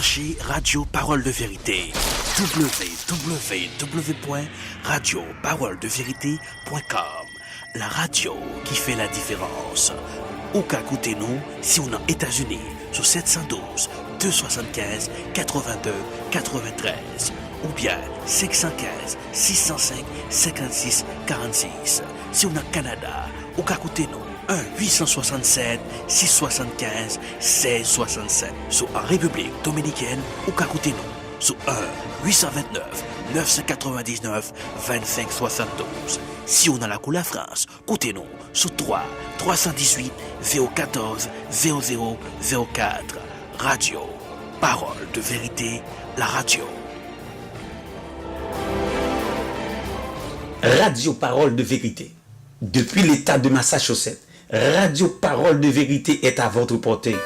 Branchez Radio Parole de Vérité. www.radioparoledevérité.com. La radio qui fait la différence. Ou qu'à écouter nous si on est aux États-Unis sur 712 275 82 93 ou bien 515 605 56 46. Si on est au Canada, ou qu'à écouter nous 1-867 675 16 67. Sur en République Dominicaine, ou qu'à écouter nous sur 1-829 999 25 72. Si on a la couleur France, écoutez-nous sur 318 014 0004. Radio, Parole de Vérité, la radio. Radio Parole de Vérité. Depuis l'État de Massachusetts, Radio Parole de Vérité est à votre portée.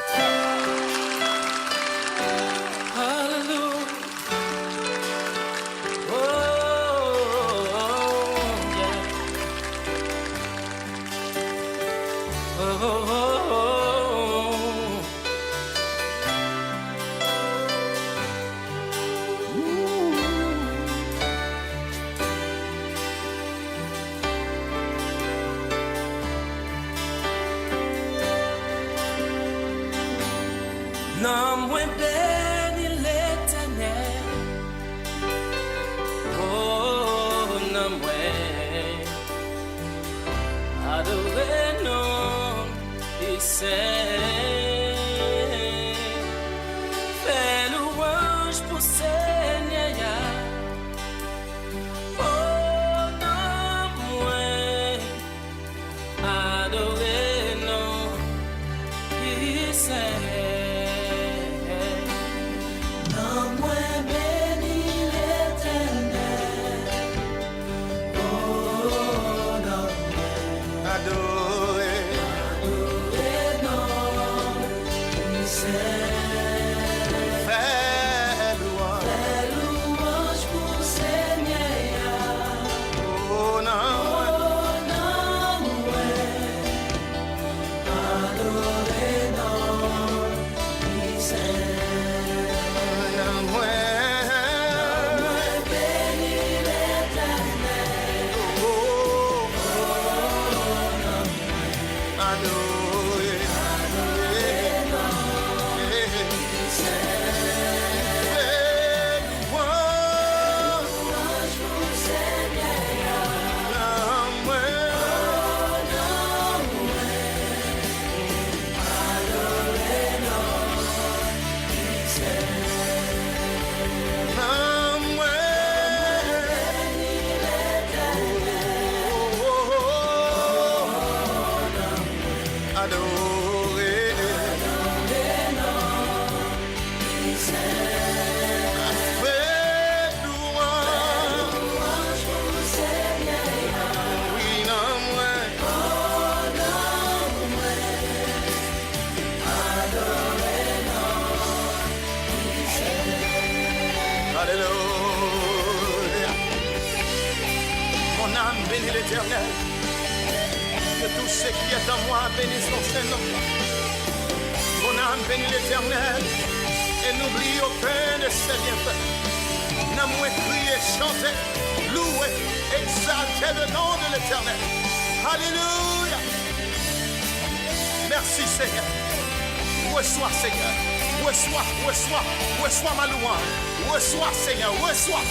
Reçois ma louange. Reçois, Seigneur, reçois.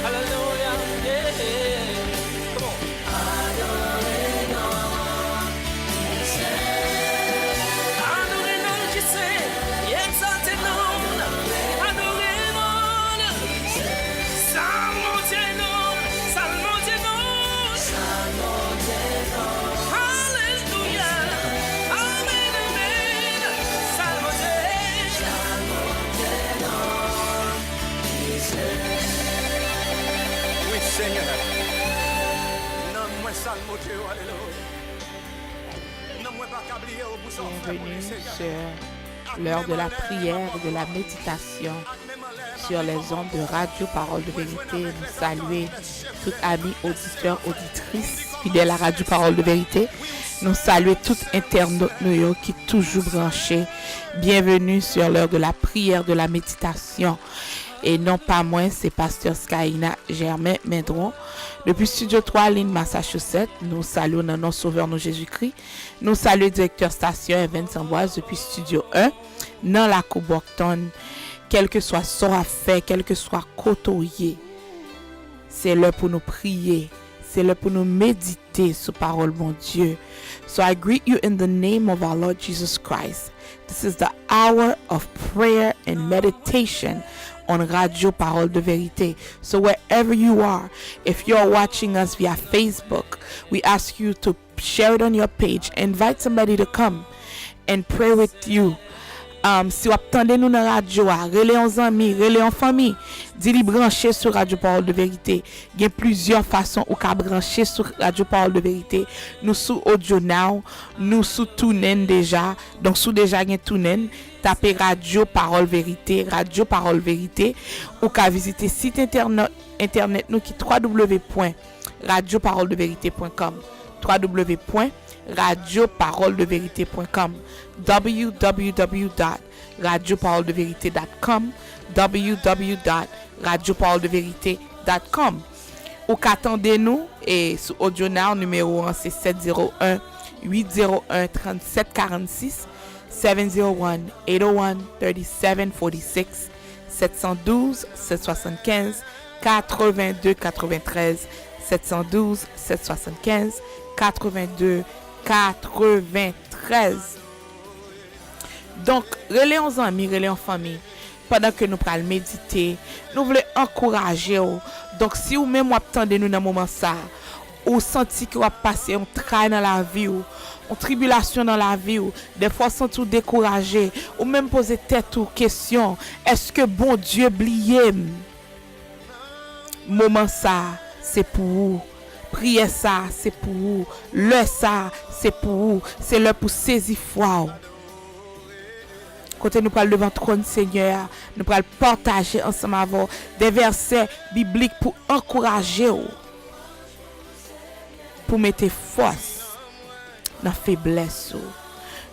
Hallelujah. Bienvenue sur l'heure de la prière et de la méditation sur les ondes de Radio Parole de Vérité. Nous saluons tous amis auditeurs, auditrices fidèles à Radio Parole de Vérité. Nous saluons tous internautes nous qui toujours branchés. Bienvenue sur l'heure de la prière, de la méditation. Et non pas moins, c'est Pasteur Skaina Germain Mendron. Depuis Studio 3, Lynn, Massachusetts, nous saluons notre Sauveur, nous Jésus-Christ. Nous saluons le directeur station Evans Amboise depuis Studio 1, dans la Couborton. Quel que soit son affaire, quel que soit côtoyé, c'est l'heure pour nous prier. C'est l'heure pour nous méditer sur parole, mon Dieu. So I greet you in the name of our Lord Jesus Christ. This is the hour of prayer and meditation on Radio Parole de Vérité. So wherever you are, if you're watching us via Facebook, we ask you to share it on your page. Invite somebody to come and pray with you. Si vous attendez nous dans la radio, relais en amis, relais en famille, dis-lui brancher sur Radio Parole de Vérité. Il y a plusieurs façons où qu'à brancher sur Radio Parole de Vérité. Nous sous Audio Now, nous sous TuneIn déjà. Donc sous déjà il y a TuneIn, tapez Radio Parole Vérité, Radio Parole Vérité, ou qu'à visiter site internet nous qui www.radioparoledevérité.com www.radioparoledevérité.com www.radioparoledevérité.com www.radioparoledevérité.com Ou qu'attendez-nous et sur Audio Now numéro 1 c'est 701 801 3746 701 801 3746 712 775 82 93 712 775 82 93. Donc, relais en amis, relais en famille. Pendant que nous prenons méditer, nous voulons encourager. Donc, si vous même attendez nous dans moment ça, ou senti que vous passez un travail dans la vie, ou une tribulation dans la vie, ou des fois senti découragé, ou même poser tête ou question, est-ce que bon Dieu oublié? Moment ça, c'est pour vous. Priez ça, c'est pour vous. Le ça, c'est pour vous. C'est le pour saisir foi. Quand nous parlons devant le trône Seigneur, nous parlons partager ensemble avec des versets bibliques pour encourager, pour mettre force dans la faiblesse.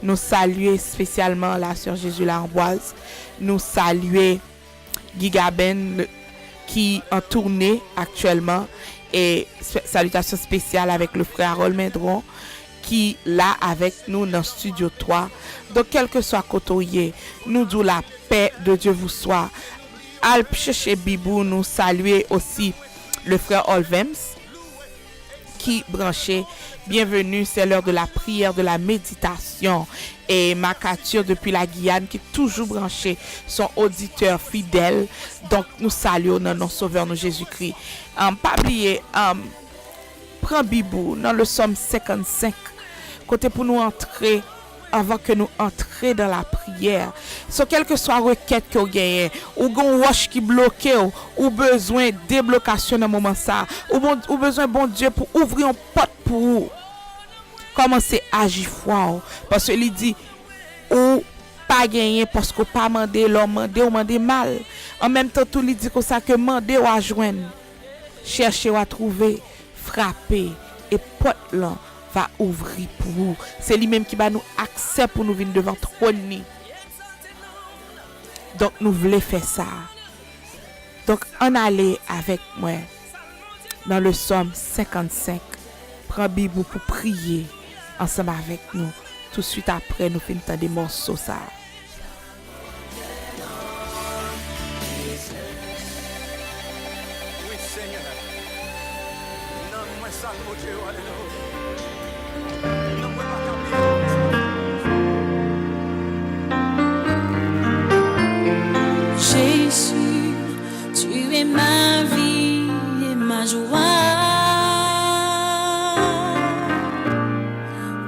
Nous saluons spécialement la sœur Jésus Lamboise. Nous saluons Guy Gaben qui en tournée actuellement. Et salutations spéciales avec le frère Harold Mendron qui là avec nous dans Studio 3. Donc quel que soit côté, nous disons la paix de Dieu vous soit. Alp chercher Bibou, nous saluer aussi le frère Olvems qui branché. Bienvenue, c'est l'heure de la prière, de la méditation. Et Macature depuis la Guyane qui est toujours branché, son auditeur fidèle. Donc nous saluons notre Sauveur, notre Jésus-Christ. Pas oublier, prends Bibou dans le psaume 55. Côté pour nous entrer, avant que nous entrions dans la prière. So, quelle que soit la requête que vous gagnez, ou gon roche qui bloque, ou besoin de déblocation dans moment ça, ou besoin bon Dieu pour ouvrir une porte pour vous. Commencez à agir foi. Parce qu'il dit, ou pas gagner parce que pas demander, l'homme demander ou demander mal. En même temps, tout lui dit que ça que demander ou à joindre. Chercher ou à trouver, frapper, et porte là va ouvrir pour vous. C'est lui-même qui va nous accès pour nous venir devant trône. Donc nous voulons faire ça. Donc on allait avec moi dans le psaume 55. Prends Bible pour prier ensemble avec nous. Tout de suite après nous finissons des morceaux ça. Oui, Seigneur. Non, moi, ça, mon Dieu, alléluia. Non, moi, pas Jésus, tu es ma vie et ma joie.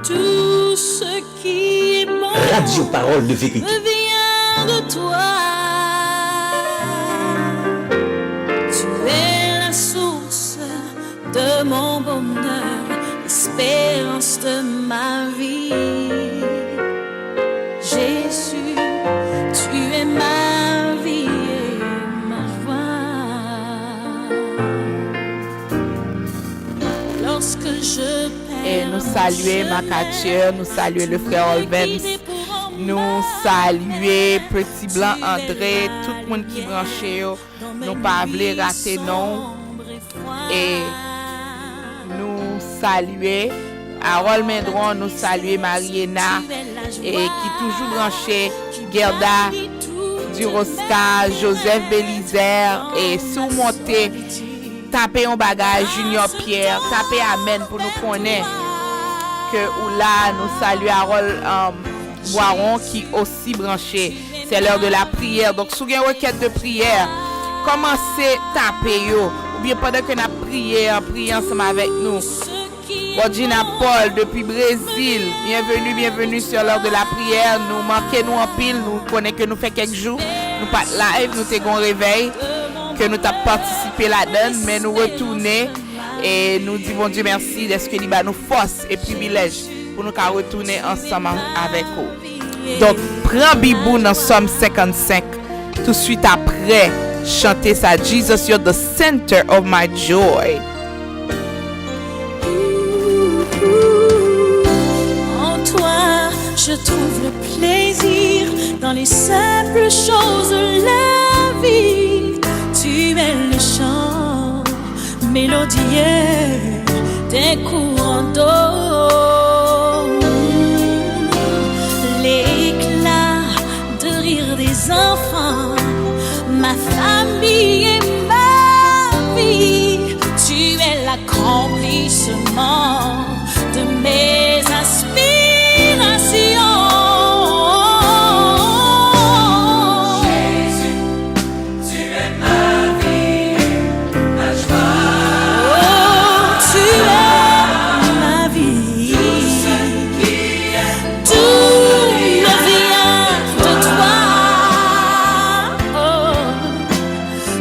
Tout ce qui est bon Radio Parole de Vérité. me vient de toi. Tu es la source de mon bonheur. l'espérance de ma vie. Jésus, tu es ma vie et ma joie. Lorsque je Et nous saluer Macature, nous saluer le frère Olvens, nous saluer Petit Blanc André, tout le monde qui branché, nous pas voulu rater non. Et nous saluer Harold Mendron, nous saluer Mariena, et qui toujours branché, Gerda Duroska, Joseph Belizer, et surmonter, taper un bagage, Junior Pierre, taper Amen pour nous connaître que ou là, nous saluer Harold Boiron qui aussi branché. C'est l'heure de la prière. Donc, si vous avez une requête de prière, commencez à taper yo. Ou bien pendant que nous prions ensemble avec nous. Bodjina Paul depuis Brésil, bienvenue sur l'heure de la prière. Nous manquons en pile, nous connaissons que nous fait quelques jours. Nous pas live, nous t'avons réveil, que nous avons participé là-dedans, mais nous retournons et nous disons Dieu merci de ce que nous nous force et privilège pour nous retourner ensemble avec vous. Donc, prends Bibou dans Somme 55, tout de suite après, chanter ça, Jesus, you're the center of my joy. En toi, je trouve le plaisir dans les simples choses de la vie. Tu es le chant mélodieux des courants d'eau, l'éclat de rire des enfants, ma famille et ma vie. Tu es l'accomplissement de mes aspirations. Jésus, tu es ma vie, ma joie. Oh, tu es ma vie. Tout me vient de toi. Oh,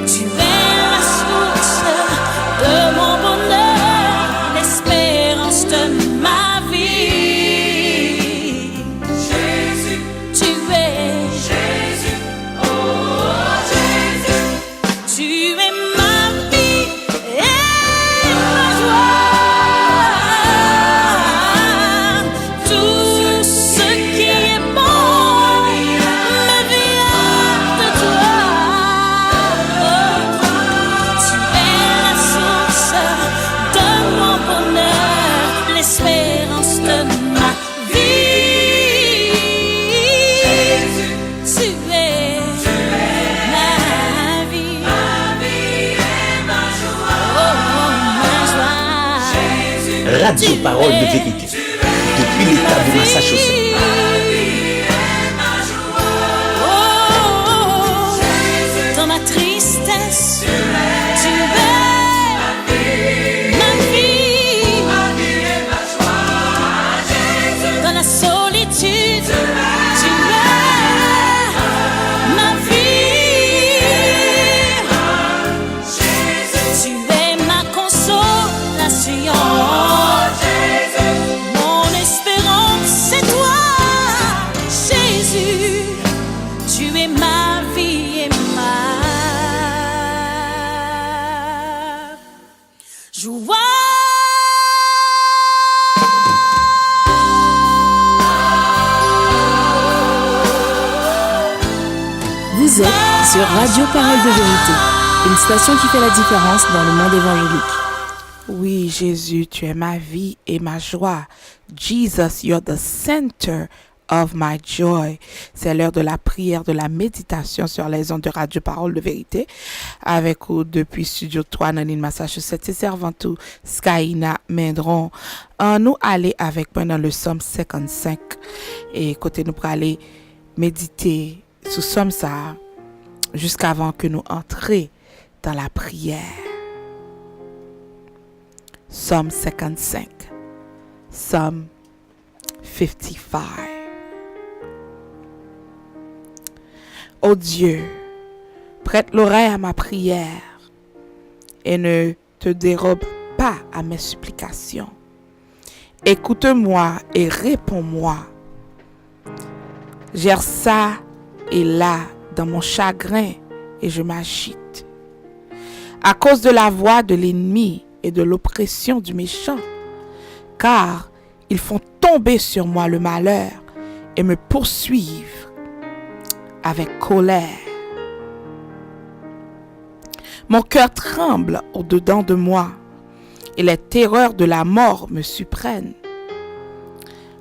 tu es la source de mon bonheur, l'espérance de ma vie. Jésus, tu es Jésus, oh Jésus, tu es ma vie et ma joie. Tout ce qui est bon me vient de toi. Tu es la source de mon bonheur, l'espérance de ma vie. Tu es ma vie et ma joie. Oh, ma joie. Radio Parole de Vérité. Depuis l'État de Massachusetts. Oh, dans ma tristesse, tu es ma vie, dans la solitude, tu es ma vie, tu es ma consolation, mon espérance, c'est toi, Jésus, tu es ma vie et ma joie. Vous êtes sur Radio Parole de Vérité, une station qui fait la différence dans le monde évangélique. Oui, Jésus, tu es ma vie et ma joie. Jesus, you're the center of my joy. C'est l'heure de la prière, de la méditation sur les ondes de Radio Parole de Vérité. Avec vous depuis Studio 3, dans l'île Massachusetts, et servant tout Skyna Mendron. Nous aller avec moi dans le Somme 55. Et côté nous pour aller méditer sous Somme ça, jusqu'avant que nous entrions dans la prière. Psalm 55. Psalm 55. Ô Dieu, prête l'oreille à ma prière et ne te dérobe pas à mes supplications. Écoute-moi et réponds-moi. J'erre ça et là dans mon chagrin et je m'agite. À cause de la voix de l'ennemi et de l'oppression du méchant, car ils font tomber sur moi le malheur et me poursuivent avec colère. Mon cœur tremble au-dedans de moi et les terreurs de la mort me surprennent.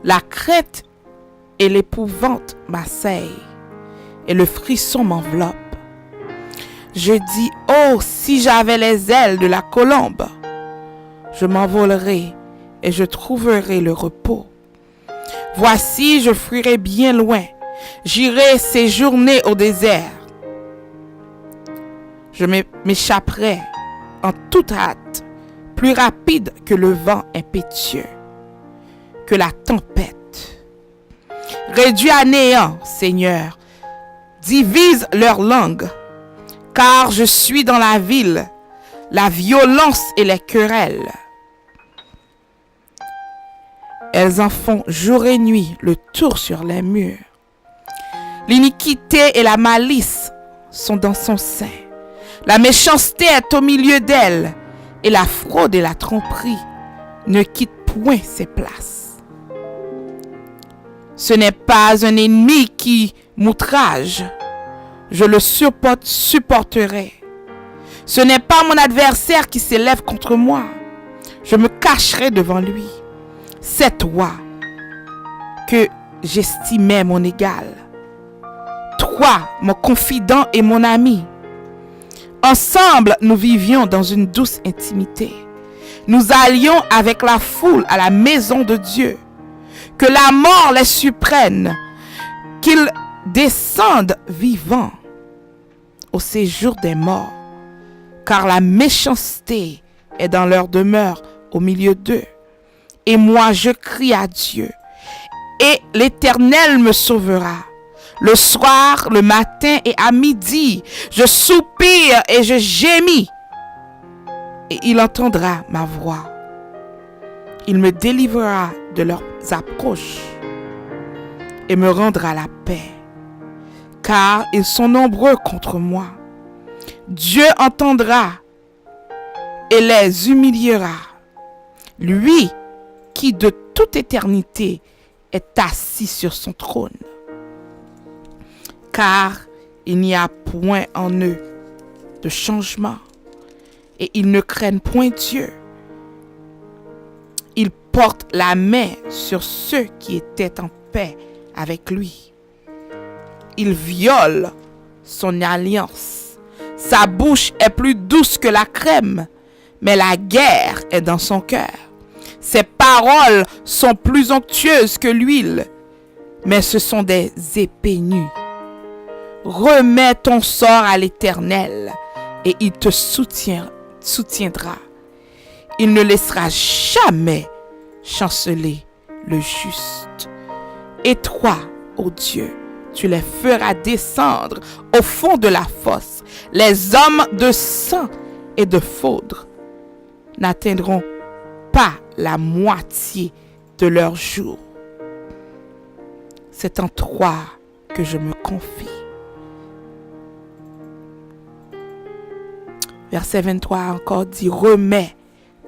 La crainte et l'épouvante m'assaillent et le frisson m'enveloppe. Je dis, oh, si j'avais les ailes de la colombe, je m'envolerai et je trouverai le repos. Voici, je fuirai bien loin, j'irai séjourner au désert. Je m'échapperai en toute hâte, plus rapide que le vent impétueux, que la tempête. Réduis à néant, Seigneur, divise leur langue, car je suis dans la ville, la violence et les querelles. Elles en font jour et nuit le tour sur les murs. L'iniquité et la malice sont dans son sein. La méchanceté est au milieu d'elle, et la fraude et la tromperie ne quittent point ses places. Ce n'est pas un ennemi qui m'outrage, je le supporterai. Ce n'est pas mon adversaire qui s'élève contre moi, je me cacherai devant lui. C'est toi que j'estimais mon égal, toi, mon confident et mon ami. Ensemble, nous vivions dans une douce intimité. Nous allions avec la foule à la maison de Dieu. Que la mort les surprenne, qu'ils descendent vivants au séjour des morts, car la méchanceté est dans leur demeure au milieu d'eux. Et moi, je crie à Dieu, et l'Éternel me sauvera. Le soir, le matin et à midi, je soupire et je gémis, et il entendra ma voix. Il me délivrera de leurs approches et me rendra la paix, car ils sont nombreux contre moi. Dieu entendra et les humiliera, lui qui de toute éternité est assis sur son trône. Car il n'y a point en eux de changement, et ils ne craignent point Dieu. Il porte la main sur ceux qui étaient en paix avec lui. Il viole son alliance. Sa bouche est plus douce que la crème, mais la guerre est dans son cœur. Ses paroles sont plus onctueuses que l'huile, mais ce sont des épées nues. Remets ton sort à l'Éternel et il te soutiendra. Il ne laissera jamais chanceler le juste. Et toi, ô Dieu, tu les feras descendre au fond de la fosse. Les hommes de sang et de foudre n'atteindront pas la moitié de leur jour. C'est en toi que je me confie. Verset 23 encore dit, remets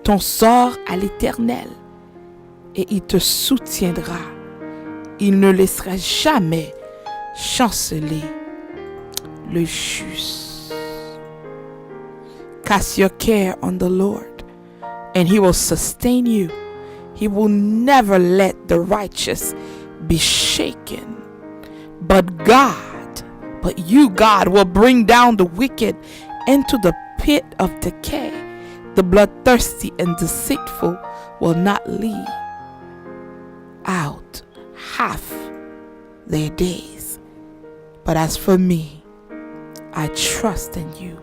ton sort à l'Éternel et il te soutiendra. Il ne laissera jamais chanceler le juste. Cast your care on the Lord and he will sustain you. He will never let the righteous be shaken. But you, God, will bring down the wicked into the pit of decay. The bloodthirsty and deceitful will not live out half their days. But as for me, I trust in you.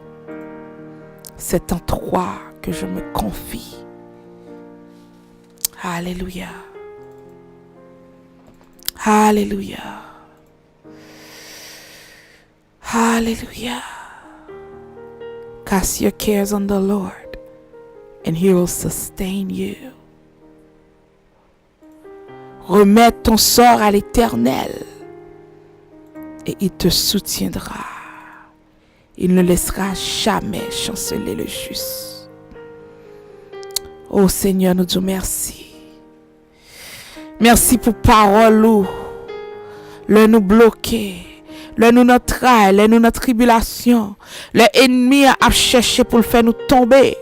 C'est en toi que je me confie. Alléluia. Alléluia. Hallelujah. Cast your cares on the Lord, and he will sustain you. Remets ton sort à l'Éternel et il te soutiendra. Il ne laissera jamais chanceler le juste. Oh Seigneur, nous disons merci. Merci pour parole ou le nous bloquer, le nous notre travail, le nous notre tribulation, le ennemi a cherché pour le faire nous tomber.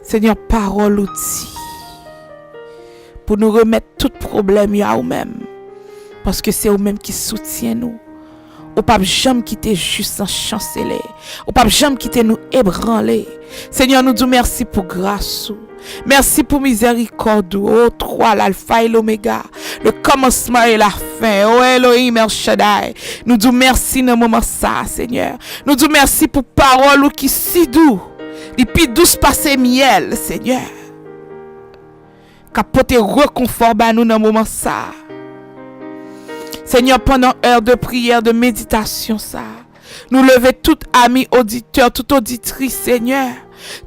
Seigneur, parole ou dit pour nous remettre tout problème à nous-mêmes parce que c'est nous-mêmes qui soutient nous. Ou pas jamais quitter juste en chanceler. Ou pas jamais quitter nous ébranler. Seigneur, nous disons merci pour grâce. Merci pour miséricorde. Oh, toi, l'alpha et l'oméga. Le commencement et la fin. Oh, Elohim El Shaddai. Nous disons merci dans le moment ça, Seigneur. Nous disons merci pour parole qui si doux. Et puis douce passer miel, Seigneur. Capoter reconfort à nous dans le moment ça. Seigneur, pendant heure de prière, de méditation, ça, nous lever tout ami auditeur, toute auditrice, Seigneur,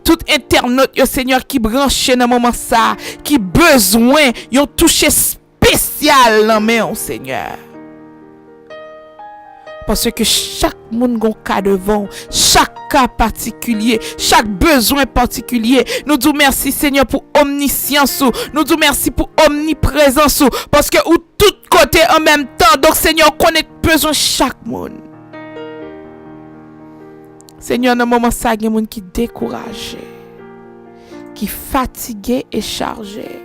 tout internaute, Seigneur, qui branche dans le moment ça, qui besoin, yon touché spécial dans main, Seigneur. Parce que chaque monde a un cas devant, chaque cas particulier, chaque besoin particulier. Nous disons merci, Seigneur, pour omniscience. Nous disons merci pour omniprésence. Parce que ou tout côté en même temps. Donc, Seigneur, connaît besoin de chaque monde. Seigneur, dans le moment ça, il y a des gens qui sont découragés, qui sont fatigués et chargés.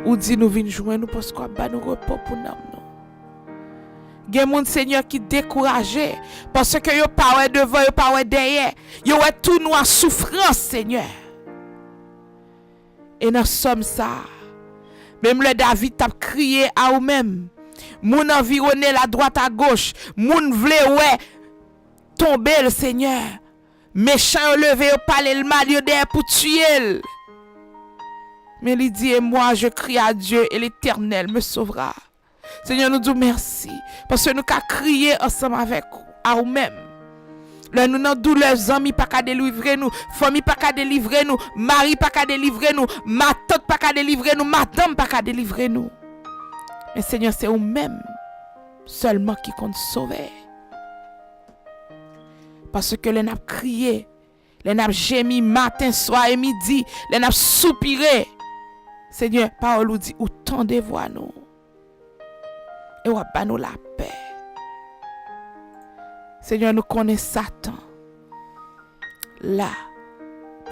Ou dit nous venons joindre nous parce qu'on a nous repos pour nous. Il y a des gens, Seigneur, qui sont découragés parce que yo pas devant, yo pas derrière. Yo est tout nous en souffrance, Seigneur. Et dans somme ça, même le David t'a crié à vous-même. Moun environné la droite à gauche, moun vle ouais tomber le Seigneur. Méchant levé au palais le mal yo derrière pour tuer. Mais il dit et moi je crie à Dieu et l'Éternel me sauvera. Seigneur, nous disons merci parce que nous avons crié ensemble avec nous-mêmes. Là, nous avons douleur, amis pas qu'à délivrer nous, famille pas qu'à délivrer nous, mari pas qu'à délivrer nous, ma tante pas qu'à délivrer nous, madame pas qu'à délivrer nous. Mais Seigneur, c'est nous-mêmes seulement qui compte sauver. Parce que les n'a crié, les n'a gémi matin, soir et midi, les n'a soupiré. Seigneur, parole nous dit, ou tendez-vous à nous. Et ou à nous la paix. Seigneur, nous connaissons Satan. Là,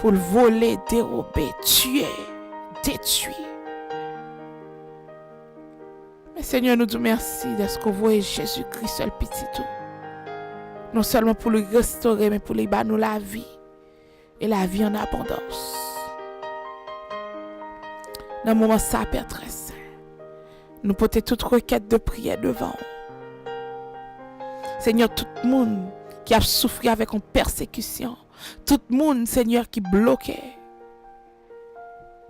pour le voler, dérober, tuer, détruire. Mais Seigneur, nous disons merci de ce que vous voyez Jésus-Christ seul petit tout. Non seulement pour le restaurer, mais pour lui nous la vie. Et la vie en abondance. Dans le moment ça, Père très saint, nous portons toute requête de prière devant. Seigneur, tout le monde qui a souffert avec une persécution, tout le monde, Seigneur, qui bloqué.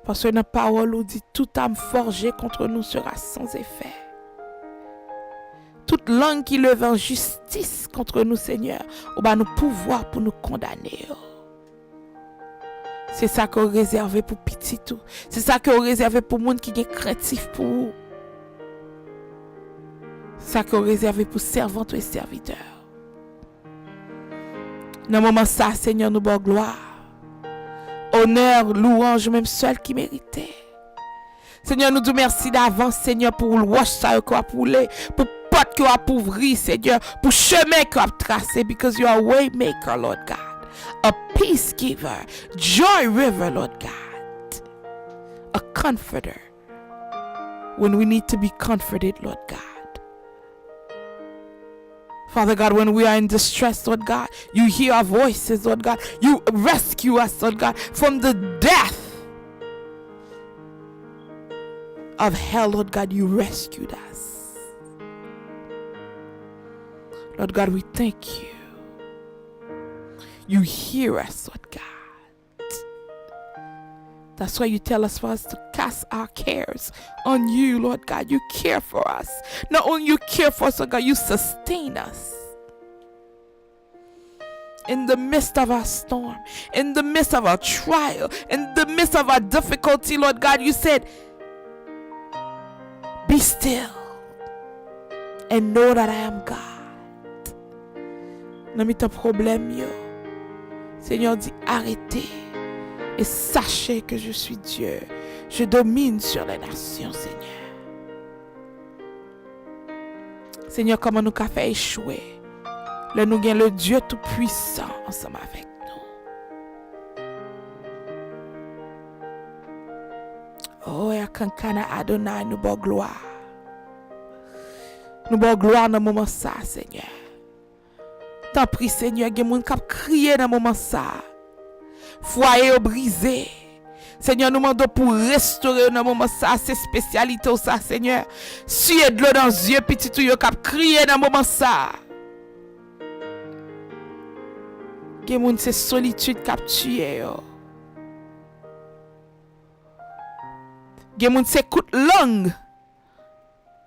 Parce que notre parole nous dit, toute âme forgée contre nous sera sans effet. Toute langue qui lève en justice contre nous, Seigneur, on nous pouvoir pour nous condamner. C'est ça qu'on réservé pour petit tout. C'est ça qu'on réservé pour monde qui est craintif pour vous. C'est ça qu'on réservé pour servantes et serviteurs. Dans le moment ça, Seigneur, nous bon gloire. Honneur, louange, même seul qui méritait. Seigneur, nous disons merci d'avance, Seigneur, pour le wash ça qu'on a poulé, pour porte qu'on a ouvri, Seigneur, pour chemin qu'on a tracé, because you are a way maker, Lord God. A peace giver, joy river, Lord God. A comforter. When we need to be comforted, Lord God. Father God, when we are in distress, Lord God, you hear our voices, Lord God. You rescue us, Lord God, from the death of hell, Lord God. You rescued us. Lord God, we thank you. You hear us, Lord God. That's why you tell us for us to cast our cares on you, Lord God. You care for us. Not only you care for us, Lord God, you sustain us. In the midst of our storm, in the midst of our trial, in the midst of our difficulty, Lord God, you said, Be still and know that I am God. Dans mes problèmes, Seigneur dit arrêtez et sachez que je suis Dieu. Je domine sur les nations, Seigneur. Seigneur, comment nous avons fait échouer? Là, nous avons le Dieu Tout-Puissant ensemble avec nous. Oh, et Kankana Adonai, nous bon gloire. Nous bon gloire dans le moment ça, Seigneur. T'en prie, Seigneur, il y a des gens qui crié dans le moment ça. Foyer brisé. Seigneur, nous demandons pour restaurer dans le moment ça, ces spécialités, ça, Seigneur. Suyer de l'eau dans les yeux, petit tout, qui a crié dans le moment ça. Il y a des gens, c'est solitude qui a tué. Il y a des gens, c'est coup de langue.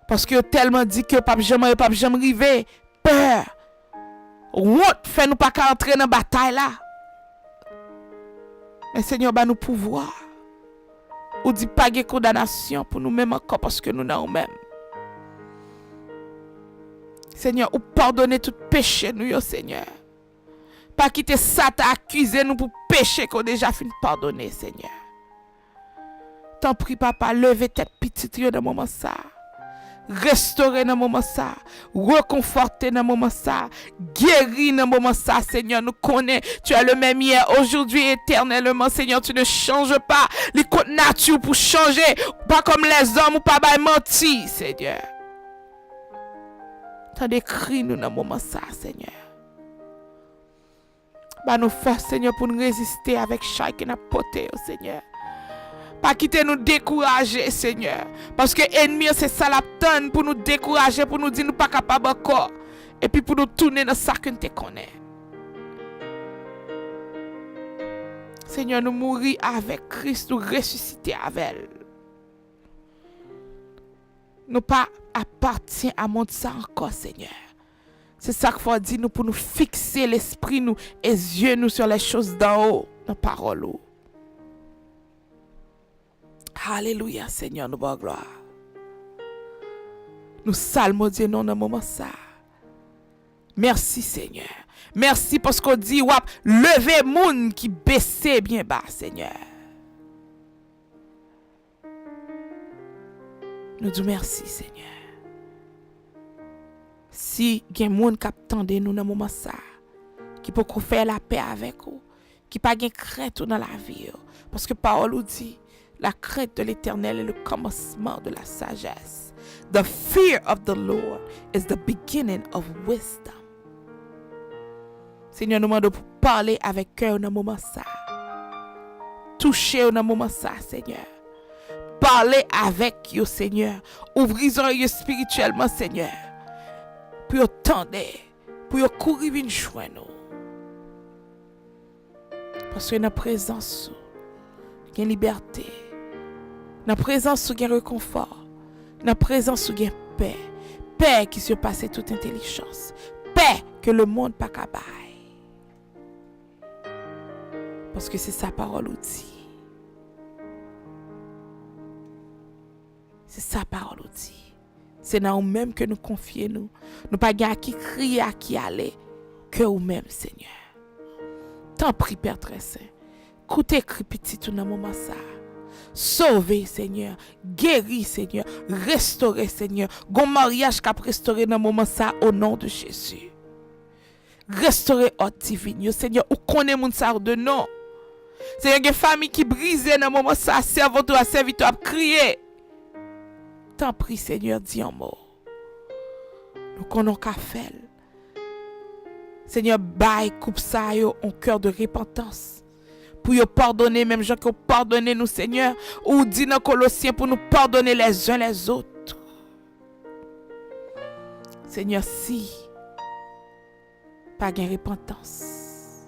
Parce que tellement dit que pas jamais arriver. Peur. Honte fait nous pas entrer dans la bataille là. Mais Seigneur, bah nous pouvoir. Ou dit pas de condamnation pour nous-mêmes encore parce que nous n'avons même. Seigneur, ou pardonner tout péché nous, Seigneur. Pas quitter ça t'accuser nous pour péché qu'on déjà fini pardonner, Seigneur. T'en prie, papa, levez tête petite dans le moment ça. Restaurer dans le moment ça, reconforter dans le moment ça, guérir dans le moment ça, Seigneur, nous connaissons, tu es le même hier, aujourd'hui, éternellement, Seigneur, tu ne changes pas les côtes nature pour changer, pas comme les hommes ou pas mentir, Seigneur. T'as décrit nous dans le moment ça, Seigneur. Bah nous force, Seigneur, pour nous résister avec chacun à porter, Seigneur. Pas quitter nous décourager, Seigneur. Parce que l'ennemi, c'est ça la tonne pour nous décourager, pour nous dire nous pas capables encore. Et puis pour nous tourner dans ça que nous te connaissons. Seigneur, nous mourir avec Christ, nous ressusciter avec elle. Nous pas appartient à monde ça encore, Seigneur. C'est ça qu'il faut dire nous pour nous fixer l'esprit nous et les yeux nous sur les choses d'en haut, dans la parole. Alléluia, Seigneur, nous bonne gloire. Nous saluons Dieu dans le moment ça. Merci, Seigneur. Merci parce qu'on dit, wap, levez moun qui baisse bien bas, Seigneur. Nous disons merci, Seigneur. Si il y a des gens qui attendent nous dans le moment ça, qui peut faire la paix avec vous, qui pas de crainte dans la vie, parce que parole nous dit, la crainte de l'Éternel est le commencement de la sagesse. The fear of the Lord is the beginning of wisdom. Seigneur, nous demandons pour parler avec cœur dans le moment ça. Toucher dans le moment ça, Seigneur. Parler avec vous, Seigneur. Ouvrez les yeux spirituellement, Seigneur. Pour attendre, pour courir une joie nous. Parce que dans la présence, il y a liberté. Dans la présence, il y a réconfort. Dans la présence, il y a paix. Paix qui surpasse toute intelligence. Paix que le monde n'a pas capable. Parce que c'est sa parole dit. C'est sa parole dit. C'est dans nous-mêmes que nous confions nous. Nous pas à qui crier, à qui aller, que nous-mêmes, Seigneur. T'en prie, Père très saint. Écoutez, cri petit tout dans le moment ça. Sauvez, Seigneur. Guéris, Seigneur. Restaurez, Seigneur. Gon mariage qu'a restauré dans le moment ça au nom de Jésus. Restaurez ordre divin. Seigneur, ou connaît mon ça de non. Seigneur, il y a une famille qui brise dans le moment ça. Serviteur, serviteur, crier. T'en prie, Seigneur, dis en mot. Nous connaissons qu'à faire. Seigneur, baille, coupe ça, en cœur de repentance. Pour nous pardonner, même gens qui ont pardonné nous, Seigneur. Ou dit dans Colossiens pour nous pardonner les uns les autres. Seigneur, si pas de repentance,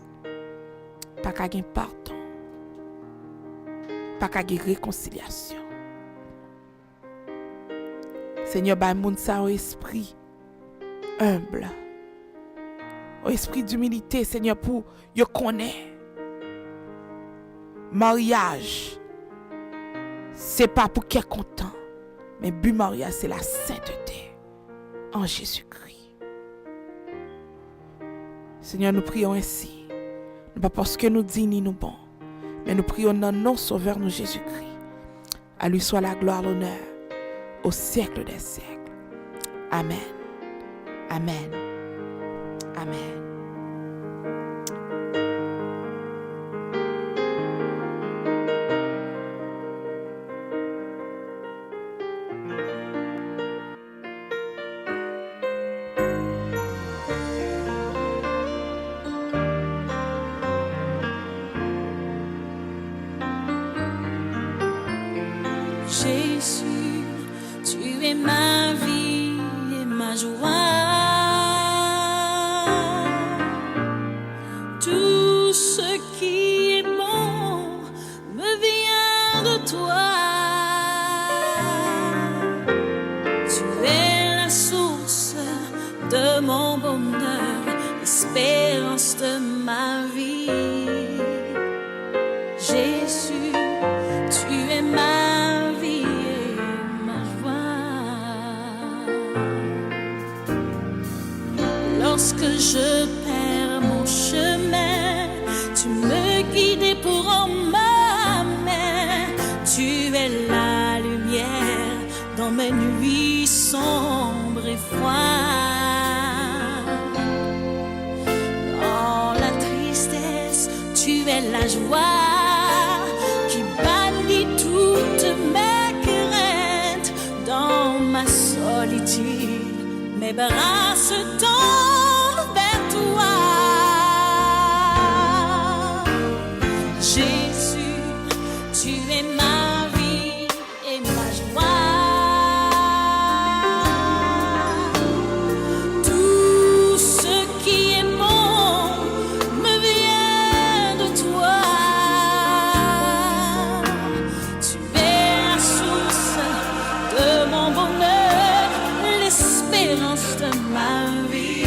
pas de pardon, pas de réconciliation. Seigneur, bah moun sa au esprit humble, au esprit d'humilité, Seigneur, pour yo connaître mariage, c'est pas pour qu'elle content, Mais but Maria, c'est la sainteté en Jésus-Christ. Seigneur, nous prions ainsi. Non pas parce que nous dignes ni nous bons, mais nous prions dans nos sauveurs, nous Jésus-Christ. À lui soit la gloire, l'honneur, au siècle des siècles. Amen. Amen. Amen. Jésus, tu es ma vie et ma joie. Tout ce qui est bon me vient de toi. Tu es la source de mon bonheur, l'espérance de ma vie. Jésus, tu es ma vie et ma joie. Lorsque je perds mon chemin, tu me guides pour en ma main. Tu es la lumière dans mes nuits sombres et froides. Dans la tristesse, tu es la joie qui bannit toutes mes craintes. Dans ma solitude, mes bras se tendent vers toi. Jésus, tu es ma vie et ma joie. Tout ce qui est bon me vient de toi. Tu es la source de mon bonheur, l'espérance de ma vie.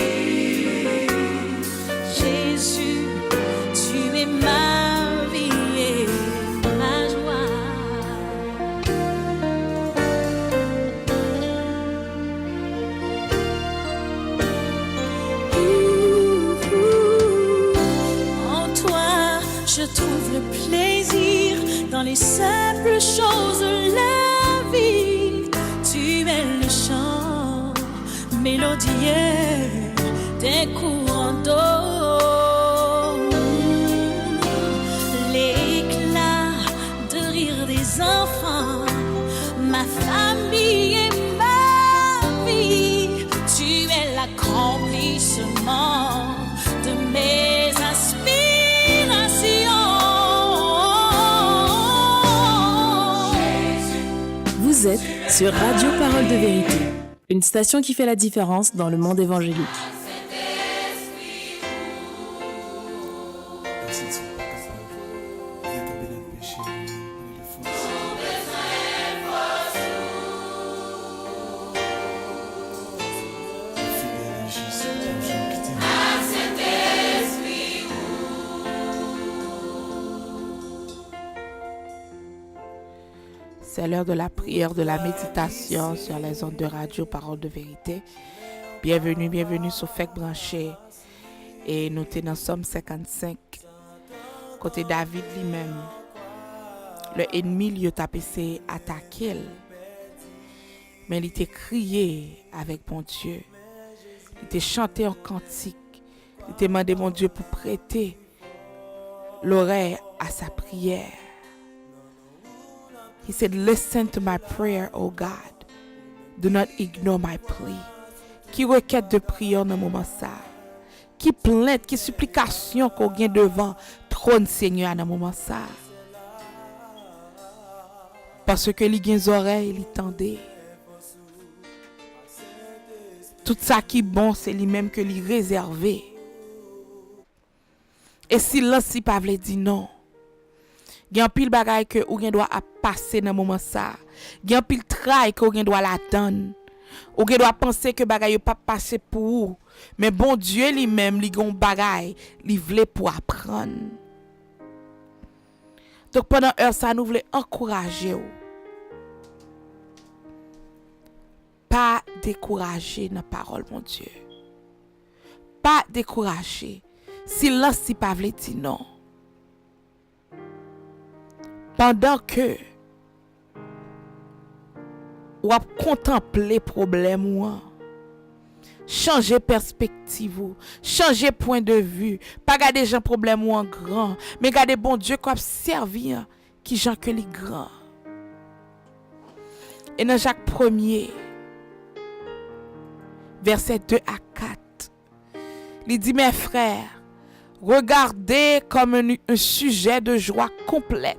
Jésus, tu es ma vie et ma joie. En toi, je trouve le plaisir dans les simples choses de la vie. Tu es le chant mélodieux des courants d'eau, l'éclat de rire des enfants, ma famille et ma vie. Tu es l'accomplissement de mes aspirations. Vous êtes sur Radio Parole de Vérité, une station qui fait la différence dans le monde évangélique. C'est l'heure de la prière, de la méditation sur les ondes de radio Parole de Vérité. Bienvenue, bienvenue sur FEC Branché. Et nous sommes dans Somme 55. Côté David lui-même, le ennemi lui a essayé d'attaquer. Mais il était crié avec bon Dieu. Il était chanté en cantique. Il était demandé mon Dieu pour prêter l'oreille à sa prière. He said, listen to my prayer, O God. Do not ignore my plea. Qui requête de prière dans le moment ça. Qui plainte, qui supplication qu'on gagne devant trône Seigneur dans le moment ça. Parce que les gagne oreilles, il tendait. Tout ça qui est bon, c'est lui-même que lui réservé. Et si là, si pas veut dire non. Il y a un pile bagay que ou gen doit passer dans moment ça. Il y a un pile travail que ou gen doit l'attendre. Ou gen doit penser que bagay pas passer pour ou. Mais bon Dieu lui-même li gon bagay, li vle pour apprendre. Donc pendant heure ça nous voulons encourager ou. Pas décourager dans la parole, mon Dieu. Pas décourager. Silence si pas vle di non. Pendant que ou ap contempler problème ou changer perspective ou changer point de vue, pas garder gens problème ou en grand, mais garder bon Dieu qui a servi qui gens que les grands. Et dans Jacques 1er verset 2 à 4, il dit mes frères, regardez comme un sujet de joie complète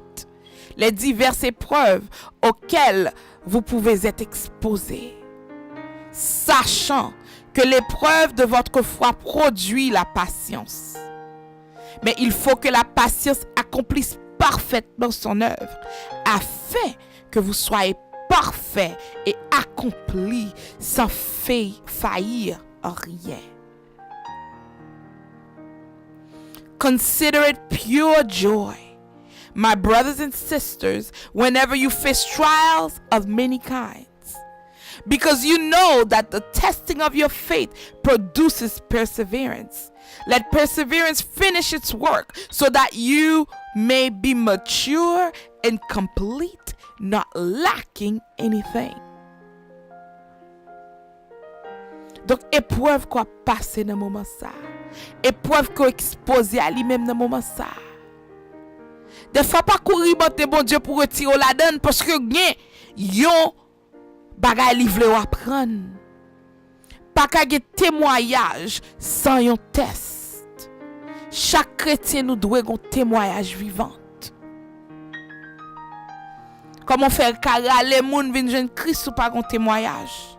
les diverses épreuves auxquelles vous pouvez être exposés, sachant que l'épreuve de votre foi produit la patience. Mais il faut que la patience accomplisse parfaitement son œuvre, afin que vous soyez parfaits et accomplis sans faillir en rien. Consider it pure joy, my brothers and sisters, whenever you face trials of many kinds, because you know that the testing of your faith produces perseverance. Let perseverance finish its work so that you may be mature and complete, not lacking anything. Donc, épreuve qu'on passe dans le moment ça. Épreuve qu'on expose à lui-même dans le moment ça. Des fois, pas courir, bon Dieu, pour retirer la donne, parce que yon bagay li vle ou apprendre. Pas qu'à gen témoignage sans yon test. Chaque chrétien nous doit un témoignage vivant. Comment faire car les moun vinn joindre Christ ou pas un témoignage?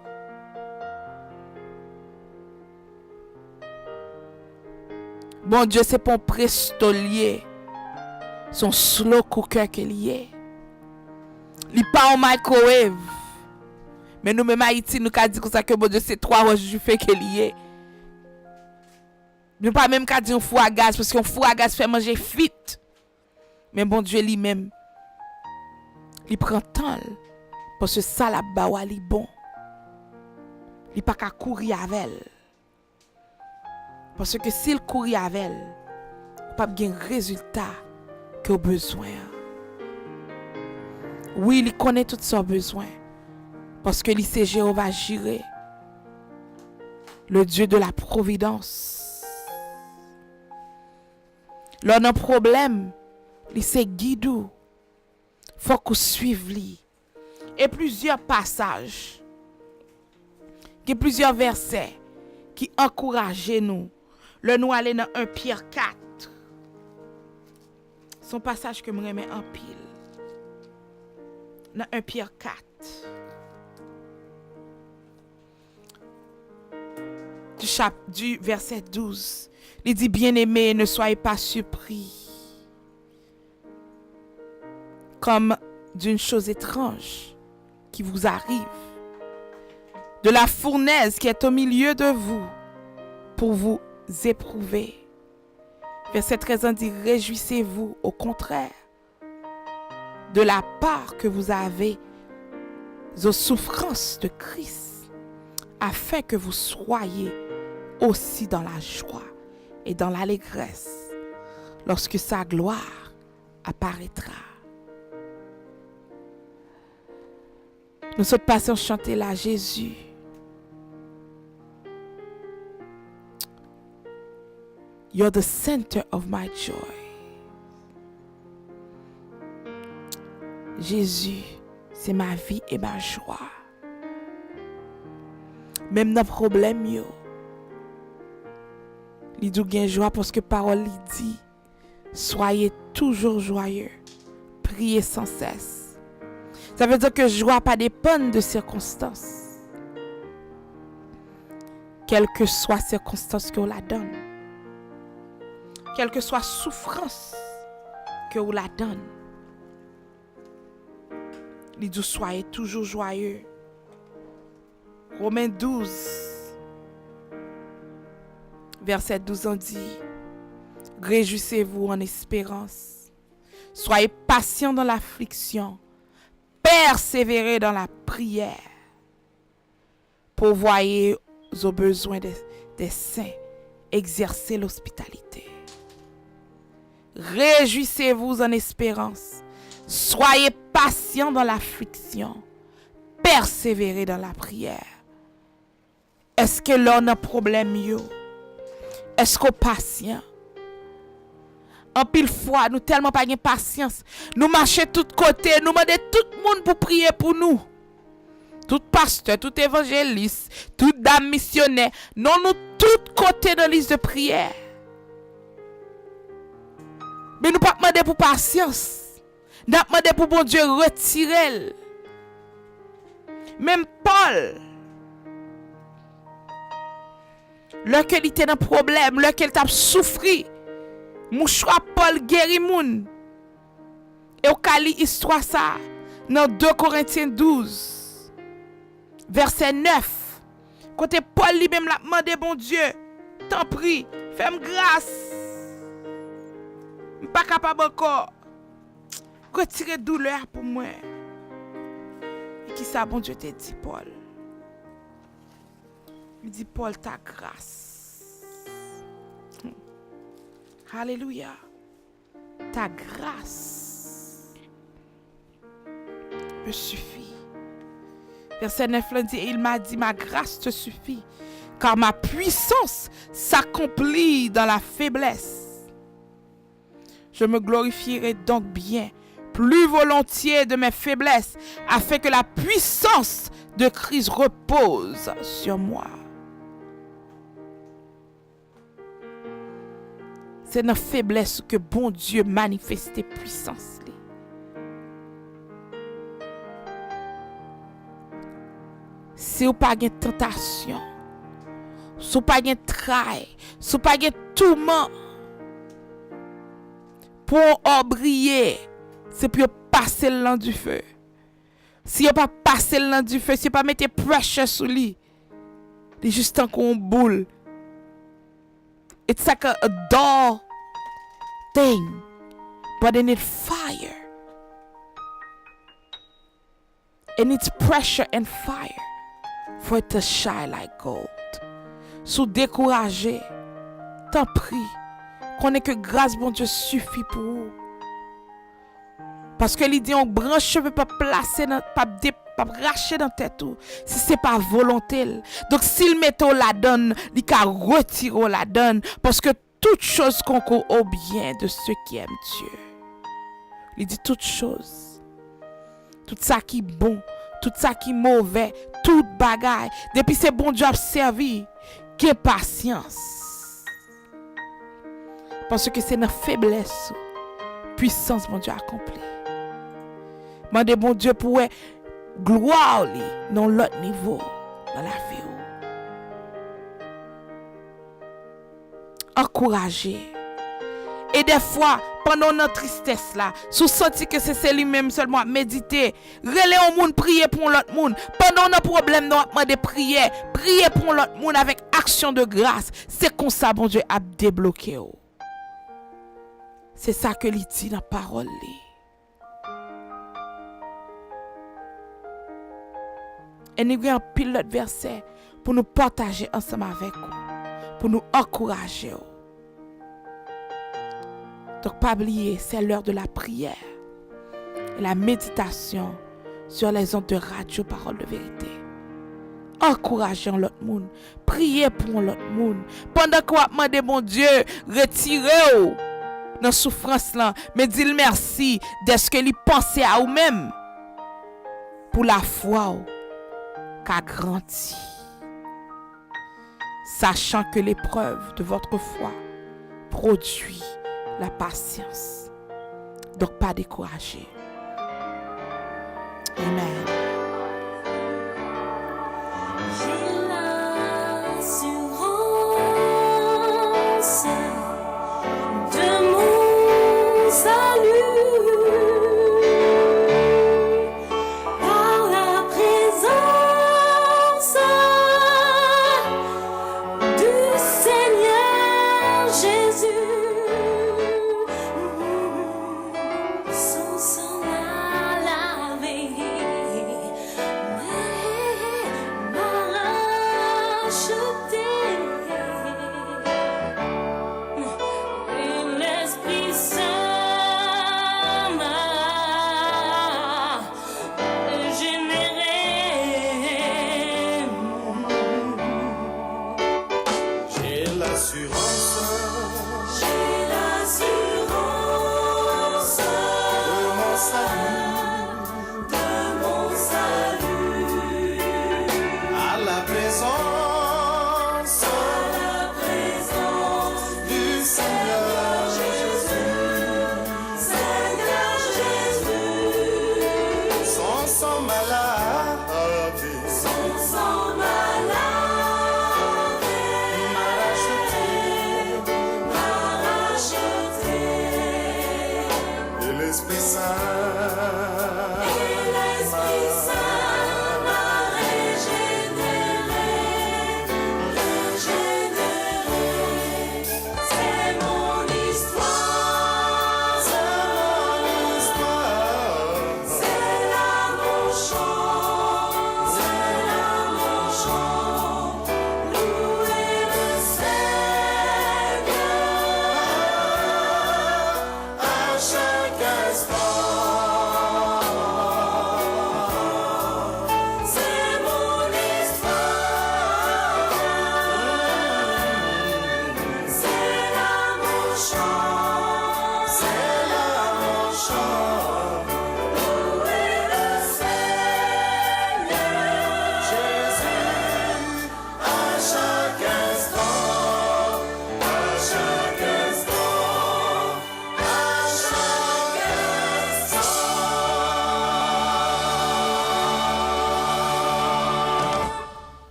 Bon Dieu, c'est pas un prestolier. Son slow cooker qu'il y est. Li pas en microwave. Mais nous même Haïti nous ka dit comme ça que bon Dieu c'est 3 roches du fait qu'il y est. Nous pas même ka dit un four à gaz parce qu'un four à gaz fait manger vite. Mais bon Dieu lui-même il prend temps parce que ça la bawa li bon. Il pas ka courir avec elle. Parce que s'il courir avec elle, pas gain résultat que au besoin. Oui, il connaît tous ses besoins. Parce que il c'est Jéhovah Jireh, le Dieu de la providence. Lors d'un problème, il c'est guidou. Faut qu'on suive lui. Et plusieurs passages, qui plusieurs versets qui encouragent nous. Le nous aller dans 1 Pierre 4. Son passage que me remet en pile. Dans 1 Pierre 4. Du verset 12. Il dit, bien-aimés, ne soyez pas surpris comme d'une chose étrange qui vous arrive, de la fournaise qui est au milieu de vous pour vous éprouver. Verset 13 dit, réjouissez-vous au contraire de la part que vous avez aux souffrances de Christ, afin que vous soyez aussi dans la joie et dans l'allégresse lorsque sa gloire apparaîtra. Nous sommes passés à chanter là, Jésus. You're the center of my joy. Jésus, c'est ma vie et ma joie. Même dans le problème, il dit gain joie parce que parole dit soyez toujours joyeux, priez sans cesse. Ça veut dire que joie pas dépend de circonstances. Quelle que soit circonstance que vous la donne, quelle que soit souffrance que vous la donne, il dit soyez toujours joyeux. Romains 12, verset 12 on dit, réjouissez-vous en espérance, soyez patients dans l'affliction, persévérez dans la prière. pourvoyez aux besoins des saints, exercez l'hospitalité. Réjouissez-vous en espérance. Soyez patients dans l'affliction. Persévérez dans la prière. Est-ce que l'on a problème yo? Est-ce qu'on patient? En pile fois, nous tellement pas de patience. Nous marchons de tous côtés, nous demandons tout le monde pour prier pour nous. Tout pasteur, tout évangéliste, tout dame missionnaire, nous tous côtés dans la liste de prière. Mais nous pas demander pour patience. Nous demander pour bon Dieu retirer. Même Paul, lorsqu'il était dans problème, lorsqu'il t'a souffri, mouchoir Paul guérit moun. Et au cali histoire ça dans 2 Corinthiens 12 verset 9. Côté Paul lui-même l'a demandé bon Dieu, t'en prie, fais-moi grâce. Pas capable encore retirer douleur pour moi. Et qui ça bon Dieu te dit Paul? Il dit Paul ta grâce. Alléluia. Ta grâce me suffit. Verset 9 dit, il m'a dit, ma grâce te suffit, car ma puissance s'accomplit dans la faiblesse. Je me glorifierai donc bien, plus volontiers de mes faiblesses, afin que la puissance de Christ repose sur moi. C'est dans la faiblesse que bon Dieu manifeste puissance. Si vous n'avez pas de tentation, si vous n'avez pas de travail, si vous n'avez pas de tourment, pour briller, c'est pour passer le long du feu. Si vous n'avez pas passé le long du feu, si vous n'avez pas mettre pressure sur lui, c'est juste un boule. It's like a dull thing, but it needs fire. It needs pressure and fire for it to shine like gold. Sous découragé, t'en prie, qu'on ait que grâce bon Dieu suffit pour vous. Parce que l'idée on branche peut pas placer dans pas racher dans tête tout si c'est pas volonté. Donc s'il met la donne, il ca retirer la donne parce que toute chose concourt au bien de ceux qui aiment Dieu. Il dit toute chose. Tout ça qui est bon, tout ça qui est mauvais, toute bagaille. Depuis c'est bon Dieu a servi, qui est patience. Parce que c'est notre faiblesse, puissance mon Dieu accompli. Mandez bon Dieu pour gloire dans l'autre niveau dans la vie. Encourager. Et des fois, pendant notre tristesse là, sous senti que c'est lui-même seulement méditer, relais au monde, prier pour l'autre monde. Pendant nos problèmes, nous demander prier pour l'autre monde avec action de grâce. C'est comme ça, bon Dieu, a débloqué. C'est ça que il dit dans la parole. Et nous avons un pilote verset pour nous partager ensemble avec vous, pour nous encourager. Donc, pas oublier, c'est l'heure de la prière et la méditation sur les ondes de radio Parole de Vérité. Encouragez l'autre monde, priez pour l'autre monde. Pendant que vous demandez, mon Dieu, retirez-vous dans la souffrance là, mais dites merci de ce que vous pensez à vous-même pour la foi qu'a grandi. Sachant que l'épreuve de votre foi produit la patience. Donc pas décourager. Amen. J'ai l'assurance de mon salut par la présence du Seigneur Jésus. Son sang m'a lavé.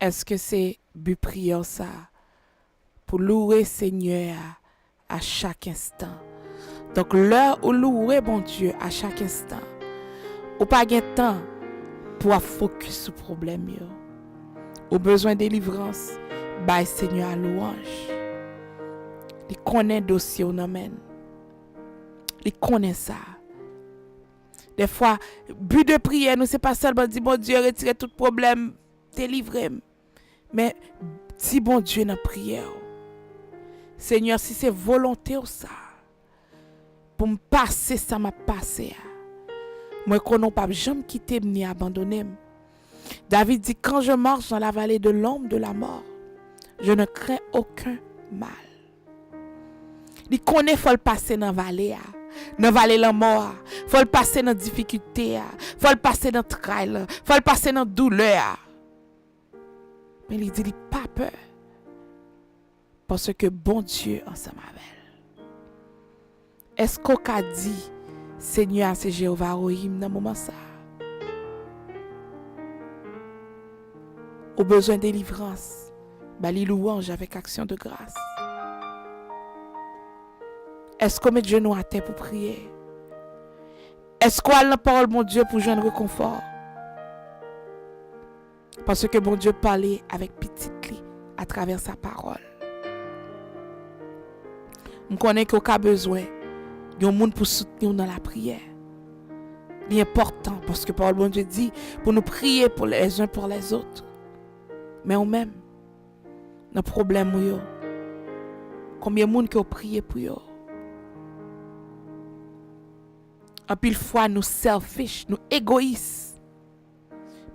Est-ce que c'est but prière ça? Pour louer Seigneur à chaque instant. Donc l'heure où louer bon Dieu à chaque instant. Ou pas de temps pour focus sur le problème. Ou besoin de délivrance, by Seigneur à louange. Il connaît le dossier ou non. Il connaît ça. Des fois, but de prière, nous c'est pas seulement dire bon Dieu retire tout problème, délivrer. Mais si bon Dieu dans prière. Seigneur, si c'est volonté ou ça, pour me passer ça m'a passé. Moi qu'on pas jamais quitter ni abandonner. David dit quand je marche dans la vallée de l'ombre de la mort, je ne crains aucun mal. Il connaît faut le passer dans la vallée. Dans la vallée de la mort, faut le passer dans la difficulté, faut le passer dans le travail, faut le passer dans la douleur. Mais il dit pas peur. Parce que bon Dieu ensemble avec elle. Est-ce qu'on a dit Seigneur c'est Jéhovah Rohim dans moment ça? Au besoin de délivrance, bali louange avec action de grâce. Est-ce qu'on met genoux à terre pour prier? Est-ce qu'on a la parole mon Dieu pour joindre réconfort? Parce que bon Dieu parlait avec petite lit à travers sa parole. Je connais qu'on a besoin d'un monde pour soutenir dans la prière. C'est important parce que parole bon Dieu dit pour nous prier pour les uns pour les autres. Mais on même nos problèmes combien de monde qui ont prié pour eux? En pile fois nous selfish, nous égoïstes.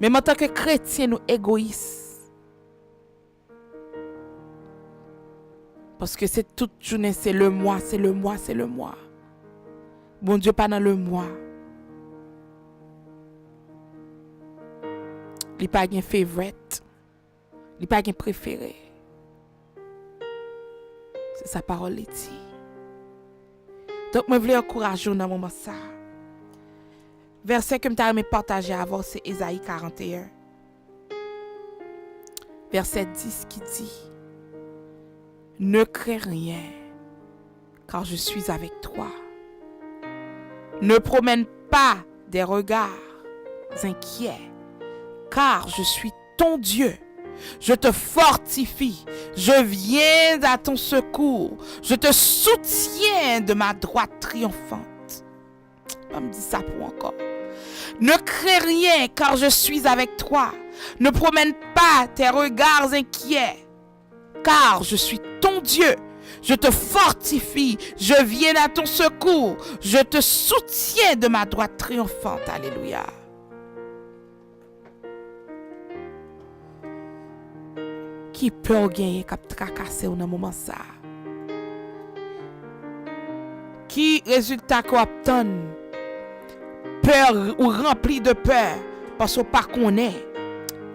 Même en tant que chrétiens nous égoïstes. Parce que c'est toute journée, c'est le moi, c'est le moi, c'est le moi. Bon Dieu pas dans le moi. Il n'est pas un favorite. Il n'est pas un préféré. C'est sa parole dit. Donc je voulais encourager dans moment ça. Verset que je vais partager avant, c'est Ésaïe 41. Verset 10 qui dit ne crains rien, car je suis avec toi. Ne promène pas des regards inquiets, car je suis ton Dieu. Je te fortifie, je viens à ton secours, je te soutiens de ma droite triomphante. On me dit ça pour encore. Ne crains rien, car je suis avec toi. Ne promène pas tes regards inquiets, car je suis ton Dieu. Je te fortifie, je viens à ton secours, je te soutiens de ma droite triomphante. Alléluia. Qui peut gagner cap tracasser dans moment ça? Qui résultat qu'on obtient peur ou rempli de peur parce qu'on pas connaît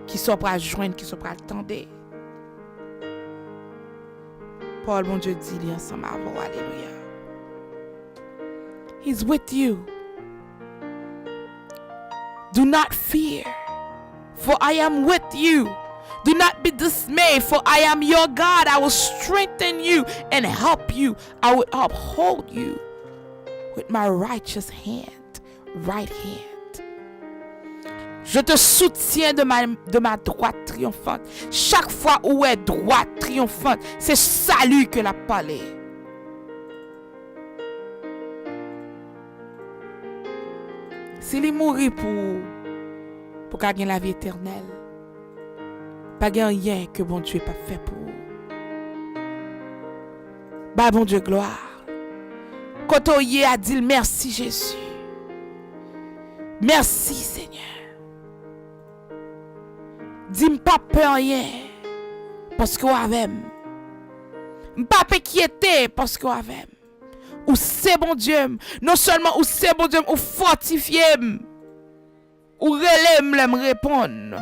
qui sont pas joindre qui sont pas attendre. Paul bon Dieu dit il ensemble avant alléluia. He's with you. Do not fear, for I am with you. Do not be dismayed, for I am your God. I will strengthen you and help you. I will uphold you with my righteous right hand. Je te soutiens de ma droite triomphante. Chaque fois où est droite triomphante, c'est salut que la parlé. S'il est mort pour gagner la vie éternelle, pas rien que bon Dieu pas fait pour vous. Bah bon Dieu gloire. Quand on y a dit merci Jésus. Merci Seigneur. Dis-moi pas peur rien parce qu'on avait. Pas inquiété parce qu'on avait. Ou c'est bon Dieu. Non seulement ou c'est bon Dieu ou fortifié. Ou relève me répondre.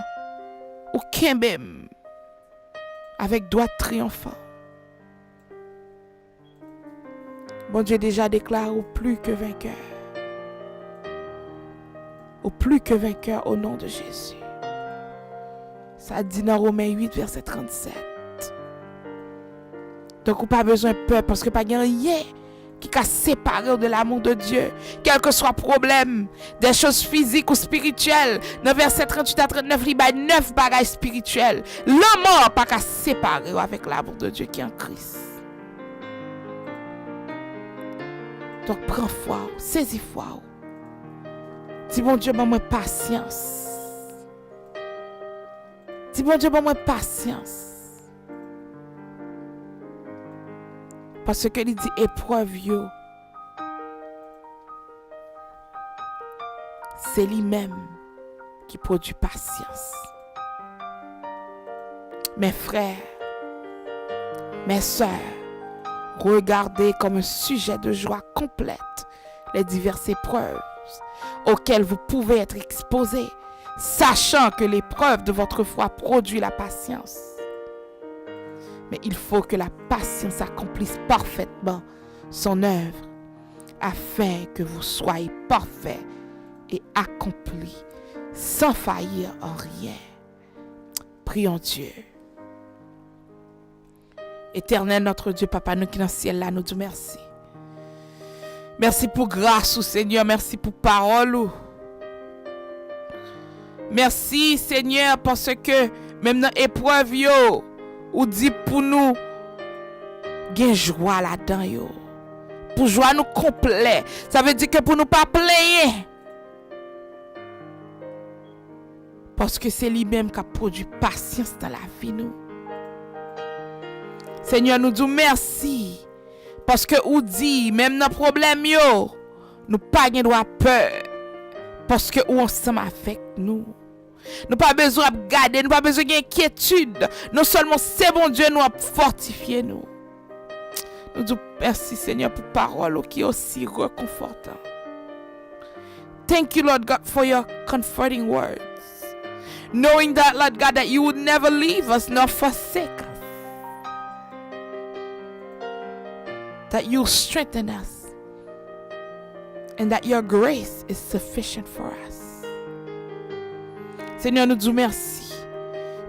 Ou kembem avec droite triomphant. Bon Dieu déjà déclare au plus que vainqueur. Au plus que vainqueur au nom de Jésus. Ça dit dans Romains 8, verset 37. Donc, on n'a pas besoin de peur parce que pas rien qui a séparé de l'amour de Dieu. Quel que soit le problème, des choses physiques ou spirituelles. Dans verset 38 à 39, il y a 9 bagages spirituels. Le mort pas qu'à séparer avec l'amour de Dieu qui est en Christ. Donc, prends foi, saisis foi. Dis bon Dieu, moi patience. Dis bon Dieu, moi patience. Parce que il dit épreuve yo. C'est lui-même qui produit patience. Mes frères, mes sœurs, regardez comme un sujet de joie complète les diverses épreuves auxquelles vous pouvez être exposés, sachant que l'épreuve de votre foi produit la patience. Mais il faut que la patience accomplisse parfaitement son œuvre, afin que vous soyez parfaits et accomplis, sans faillir en rien. Prions Dieu. Éternel notre Dieu, Papa, nous qui dans le ciel là, nous disons merci. Merci pour grâce, au Seigneur, merci pour parole. Merci, Seigneur, parce que même dans l'épreuve, ou dit pour nous, gain joie là-dedans, yo. Pour joie nous complet. Ça veut dire que pour nous pas plaindre. Parce que c'est lui-même qui a produit patience dans la vie, nous. Seigneur, nous disons merci. Parce que ou dit, même dans le problème, yo, nous pas de peur. Parce que ou ensemble avec nous. Nous pas besoin de garder, nous pas besoin d'inquiétude. Non seulement c'est bon Dieu nous a fortifié nous. Nous disons merci Seigneur pour parole qui est aussi réconfortant. Thank you Lord God for your comforting words. Knowing that Lord God that you would never leave us nor forsake us. That you strengthen us. And that your grace is sufficient for us. Seigneur, nous disons merci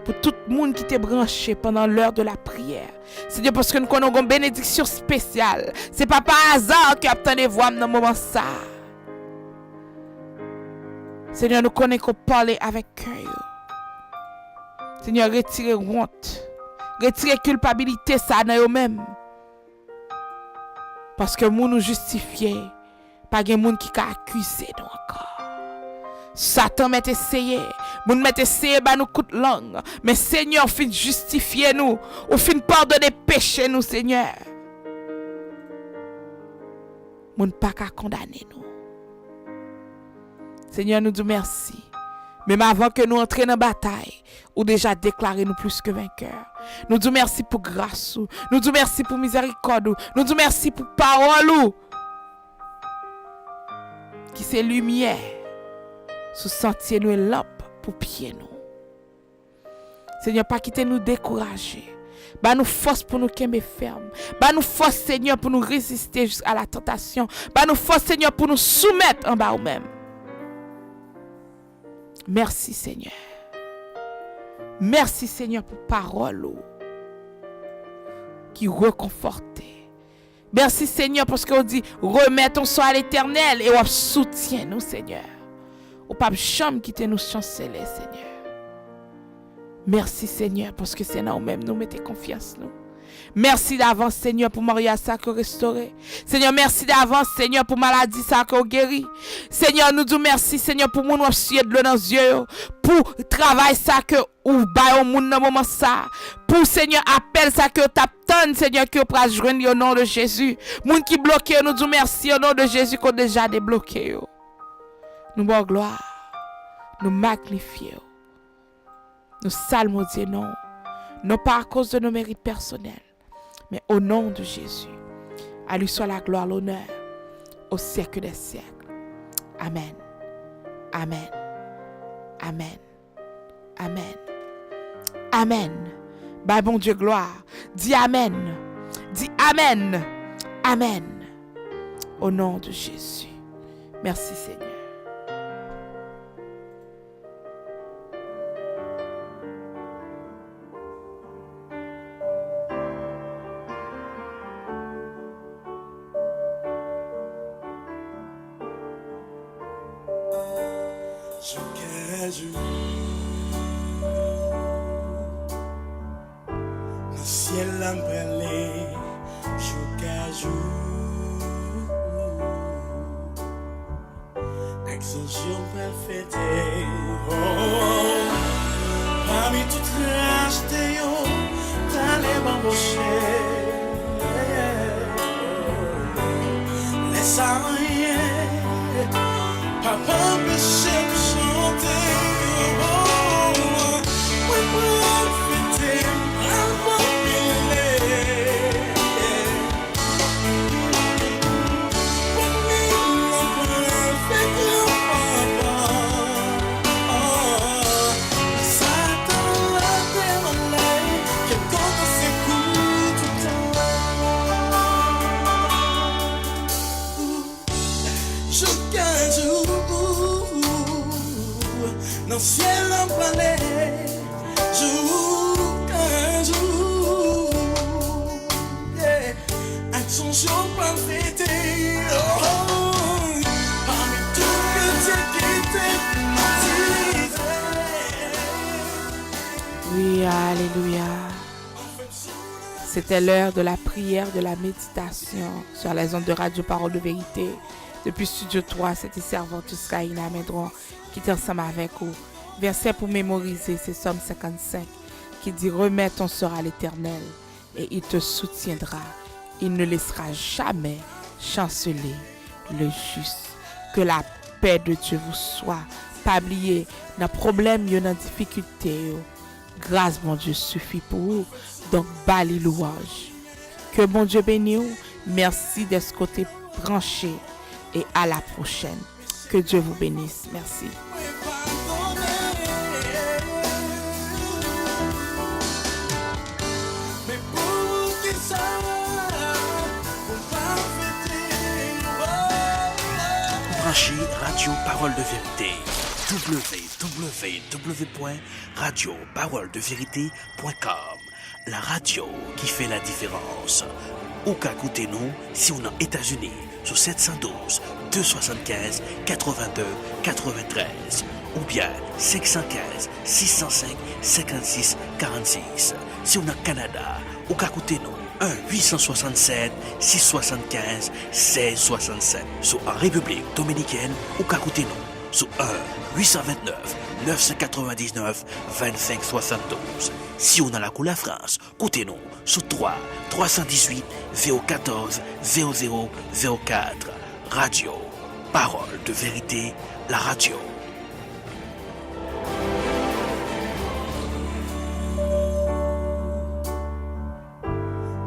pour tout le monde qui t'est branché pendant l'heure de la prière. Seigneur, parce que nous connaissons une bénédiction spéciale. Ce n'est pas par hasard que attendez voir dans ce moment ça. Seigneur, nous connaissons qu'on parle avec cœur. Seigneur, retirez honte. Retirez culpabilité ça dans eux-mêmes. Parce que nous nous justifions. Pas de monde qui a accusé nous encore. Satan m'a essayé, moun m'a essayé ba nous coup de langue, mais Seigneur fin justifier nous, ou fin pardonner péché nous Seigneur. Moun pas qu'à condamner nous. Seigneur nous dit merci. Même avant que nous entrions dans la bataille, ou déjà déclaré nous plus que vainqueurs. Nous disons merci pour grâce, nous disons merci pour miséricorde, nous disons merci pour parole qui c'est lumière. Sous sentier nous et lampe pour pied nous. Seigneur, pas quitter nous décourager. Bah nous force pour nous qu'aimer ferme. Bah nous force Seigneur pour nous résister jusqu'à la tentation. Bah nous force Seigneur pour nous soumettre en bas nous-mêmes. Merci Seigneur. Merci Seigneur pour parole qui réconforte. Merci Seigneur parce qu'on dit remettons ça à l'Éternel et on soutient nous Seigneur. Ou pas jamais quitter nous chanceler, Seigneur. Merci, Seigneur, parce que c'est nous-mêmes nous mettons confiance, nous. Merci d'avance, Seigneur, pour mariage ça que restaurer. Seigneur, merci d'avance, Seigneur, pour maladie ça que guérir. Seigneur, nous disons merci, Seigneur, pour nous suer de l'eau dans les yeux. Pour travail ça que ou ba au monde dans moment ça. Pour Seigneur, appel ça que t'attends, Seigneur, que pour joindre au nom de Jésus. Moun qui bloqué, nous disons merci au nom de Jésus qu'on déjà débloqué. Nous bon gloire, nous magnifions, nous salmodions non, non pas à cause de nos mérites personnels, mais au nom de Jésus. À lui soit la gloire, l'honneur, au siècle des siècles. Amen. Amen. Amen. Amen. Amen. Bah bon Dieu, gloire. Dis Amen. Dis Amen. Amen. Au nom de Jésus. Merci Seigneur. Jusqu'à jour, le ciel embrellé, jusqu'à jour, extension parfaite, parmi toutes les t'as les m'embaucher, laisse rien, papa empêcher de chanter. Dans le ciel en palais, jour un jour, yeah. Action jour pas fêté, parmi tous les qui étaient. Oui, alléluia. C'était l'heure de la prière, de la méditation sur les ondes de Radio Parole de Vérité. Depuis Studio 3, c'était servante Skaïna Medron qui est ensemble avec vous. Verset pour mémoriser, c'est Somme 55 qui dit « Remets ton sort à l'Éternel et il te soutiendra. Il ne laissera jamais chanceler le juste. » Que la paix de Dieu vous soit. Pas oublier, dans problème, il y a dans difficulté. Grâce, mon Dieu, suffit pour vous. Donc, bali louange. Que mon Dieu bénisse. Merci de ce côté branché. Et à la prochaine. Que Dieu vous bénisse. Merci. Branchez Radio Parole de Vérité. www.radioparoledevérité.com. La radio qui fait la différence. Ou qu'à écouter nous si on est aux États-Unis sur 712 275 82 93 ou bien 515 605 56 46. Si on est au Canada, ou qu'à écouter nous 1-867 675 16 67. Sur en République Dominicaine, ou qu'à écouter nous sur 1-829 999 25 72. Si on a la couleur France, écoutez-nous sur 3-318 014 0004. Radio, Parole de Vérité, la radio.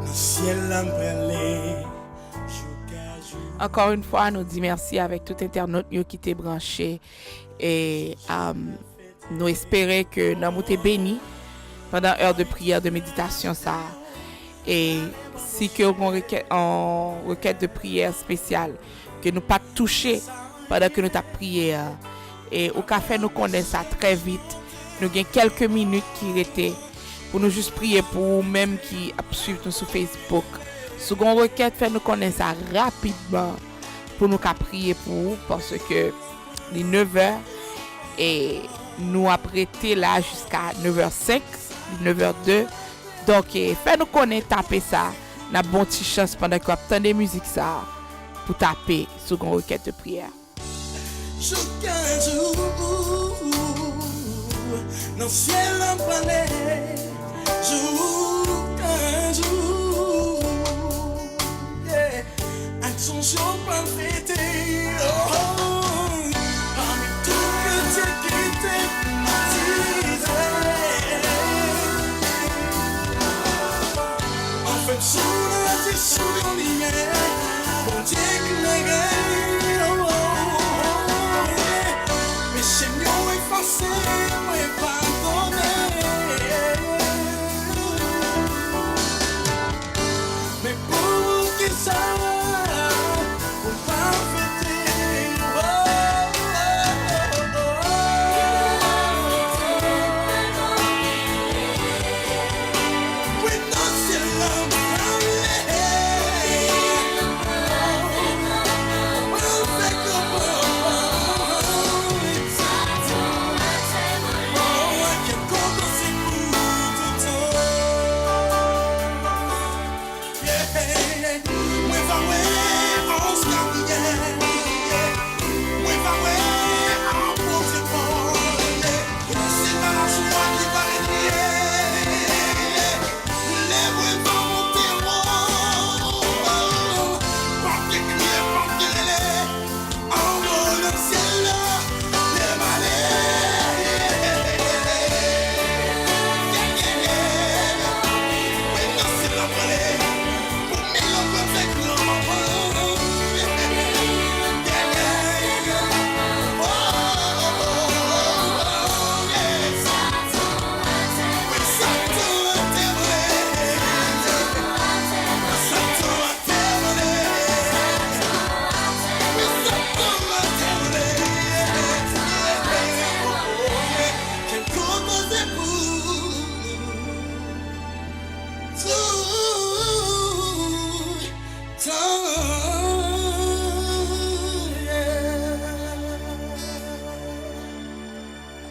Le ciel embrellé. Encore une fois, nous disons merci avec tout internaute qui était branché et nous espérons que nous avons été bénis pendant l'heure de prière, de méditation ça. Et si que on requête de prière spéciale que nous pas touché pendant que nous avons prié et au café nous connaissons ça très vite. Nous avons quelques minutes qui étaient pour nous juste prier pour même qui suivent nous sur Facebook. Seconde requête, fait nous connaître ça rapidement pour nous prier pour vous parce que les 9h et nous apprêter là jusqu'à 9h05, 9h02. Donc, fait nous connaître, taper ça. N'a bon petit chance pendant qu'on attend des musiques ça pour taper seconde requête de prière. Jusqu'à jour, dans le ciel en palais, jusqu'à jour, yeah. Action jour pas fêté, parmi tous les qui étaient en fait, sous la vie, sous la lumière, bon Dieu qui l'a gagné, mais chez nous, effacé, mais pardonné.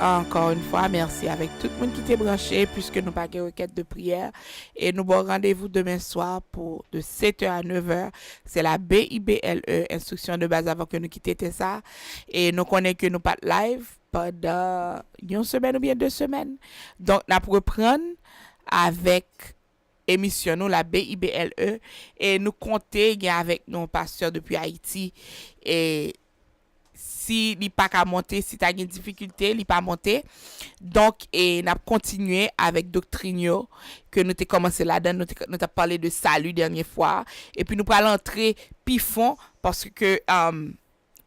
encore une fois, merci avec tout le monde qui t'est branché, puisque nous pas de requête de prière. Et nous avons rendez-vous demain soir pour de 7h à 9h. C'est la BIBLE, instruction de base avant que nous quittions ça. Et nous connaissons que nous pas de live pendant une semaine ou bien 2 semaines. Donc, nous allons reprendre avec émission nous la BIBLE et nous compter avec nos pasteurs depuis Haïti. Et si il pas qu'à monter, si tu as une difficulté, il pas monter. Donc et n'a continué avec doctrinio que nous t'ai commencé là-dedans, nous t'ai parlé de salut dernière fois et puis nous allons entrer pifon parce que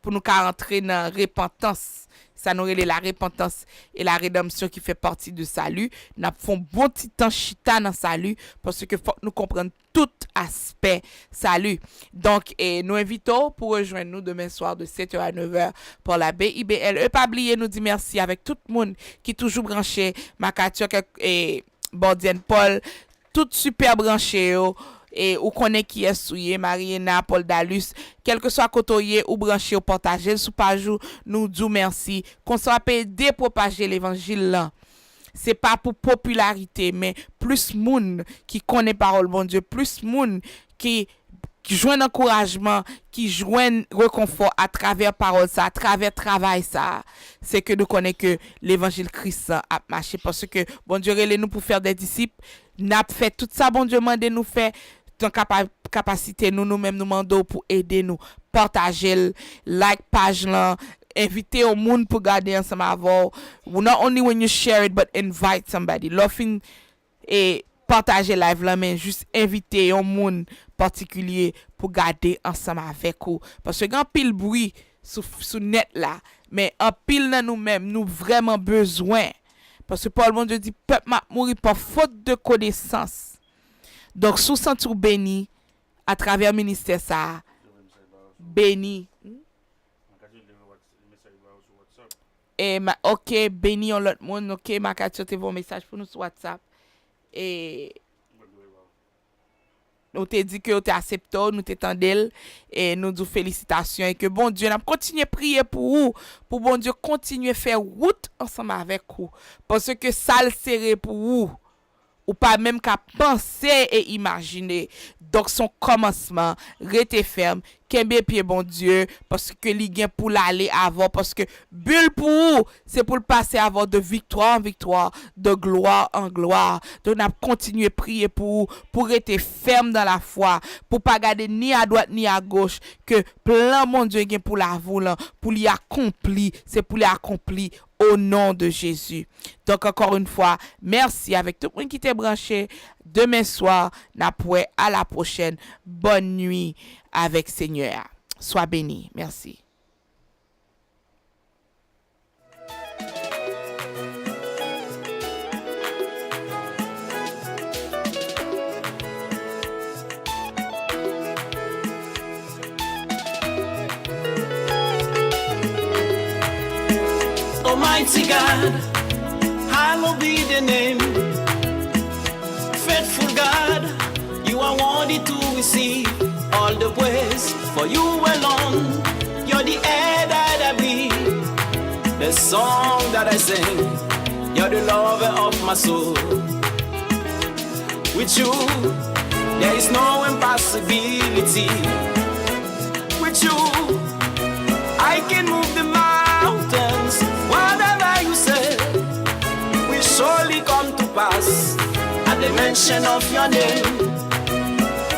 pour nous rentrer dans repentance. Ça nous relève la repentance et la rédemption qui fait partie du salut. Nous avons bon petit temps chita dans salut parce que faut nous comprendre tout aspect salut. Donc, nous invitons pour rejoindre nous demain soir de 7h à 9h pour la BIBLE. Pas oublier nous dire merci avec tout le monde qui est toujours branché. Makatio et Bordienne Paul, tout super branché. Et ou connaît qui est souillé Mariana Paul Dalus quel que soit côté ou branché ou partager sous page nous disons merci qu'on soit aider propager l'évangile là. C'est pas pour popularité mais plus moun qui connaît parole bon Dieu, plus moun qui joignent encouragement, qui joignent réconfort à travers parole ça, à travers travail ça, c'est que nous connaissons que l'évangile Christ a marché parce que bon Dieu relève nous pour faire des disciples, n'a fait tout ça bon Dieu mande nous faire ton capacité nous-mêmes nous mandons pour aider nous partager like page là inviter au monde pour garder ensemble avant not only when you share it but invite somebody loving et partager live là mais juste inviter un monde particulier pour garder ensemble avec vous parce que grand pile bruit sous net là mais en pile dans nous-mêmes nous vraiment besoin parce que Paul mon Dieu dit peuple m'a mourir par faute de connaissance. Donc, sous sentir béni à travers le ministère, ça, béni. Et, ok, béni en l'autre monde, ok, ma carte vos messages pour nous sur WhatsApp. Et, nous te dit que nous t'acceptons, nous t'étendons, et nous disons félicitations, et que bon Dieu, nous continuons à prier pour vous, pour bon Dieu continuer à faire route ensemble avec vous, parce que ça le serré pour vous. Ou pas même qu'à penser et imaginer. Donc son commencement, restez ferme, kembe pied bon Dieu, parce que li gen pour l'aller avant, parce que bulle pour vous, c'est pour le passer avant de victoire en victoire, de gloire en gloire. Donc on a continué à prier pour vous, pour rester ferme dans la foi, pour pas garder ni à droite ni à gauche, que plein mon Dieu gen pour la voula, pour l'y accomplir, c'est pour l'accomplir au nom de Jésus. Donc encore une fois, merci avec tout le monde qui t'est branché. Demain soir, n'apoué à la prochaine. Bonne nuit avec Seigneur. Sois béni. Merci. Almighty God, hallowed be the name. Faithful God, you are worthy to receive all the praise. For you alone, you're the air that I breathe, the song that I sing. You're the lover of my soul. With you, there is no impossibility. With you, I can move the mountains. Whatever you say will surely come to pass. At the mention of your name,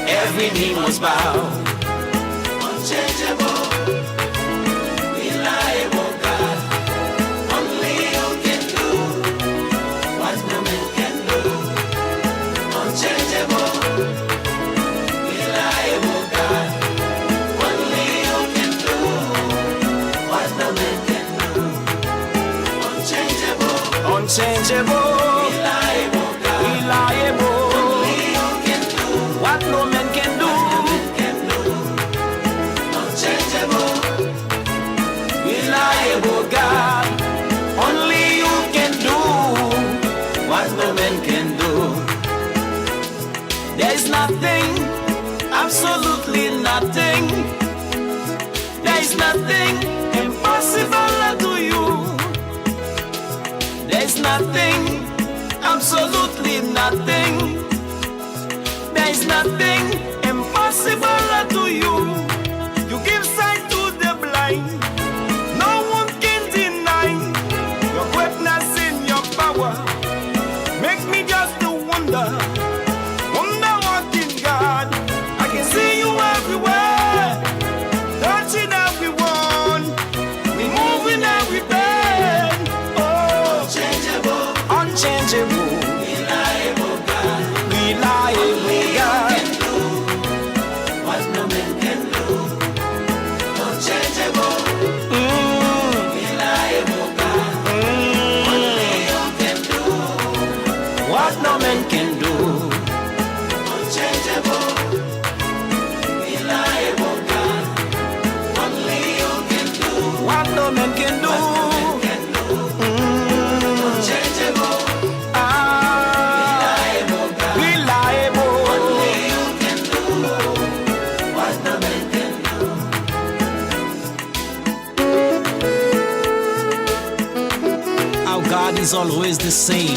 every knee must bow. Unchangeable, reliable God, only you can do what no man can do. Unchangeable, reliable God, only you can do what no man can do. Unchangeable, reliable God, reliable. Only you can do what no man can do. Unchangeable, reliable God. Only you can do what no man can do. There is nothing, absolutely nothing. There is nothing impossible to you. God is always the same.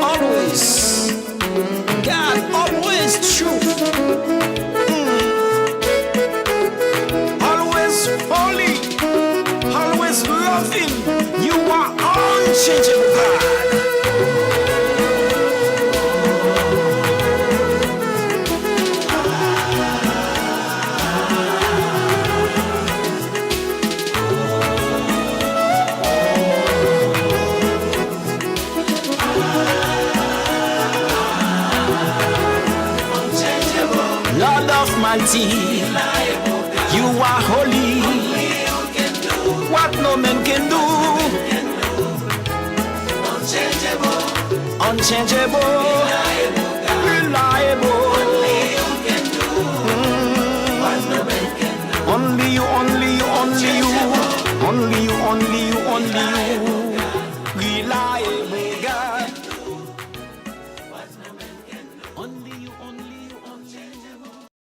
Always. God always true. Always holy. Always loving. You are unchangeable God. Lord Almighty, you are holy. What no man can do. Unchangeable, reliable. Only you, only you, only you, only you, only you, only you, reliable God.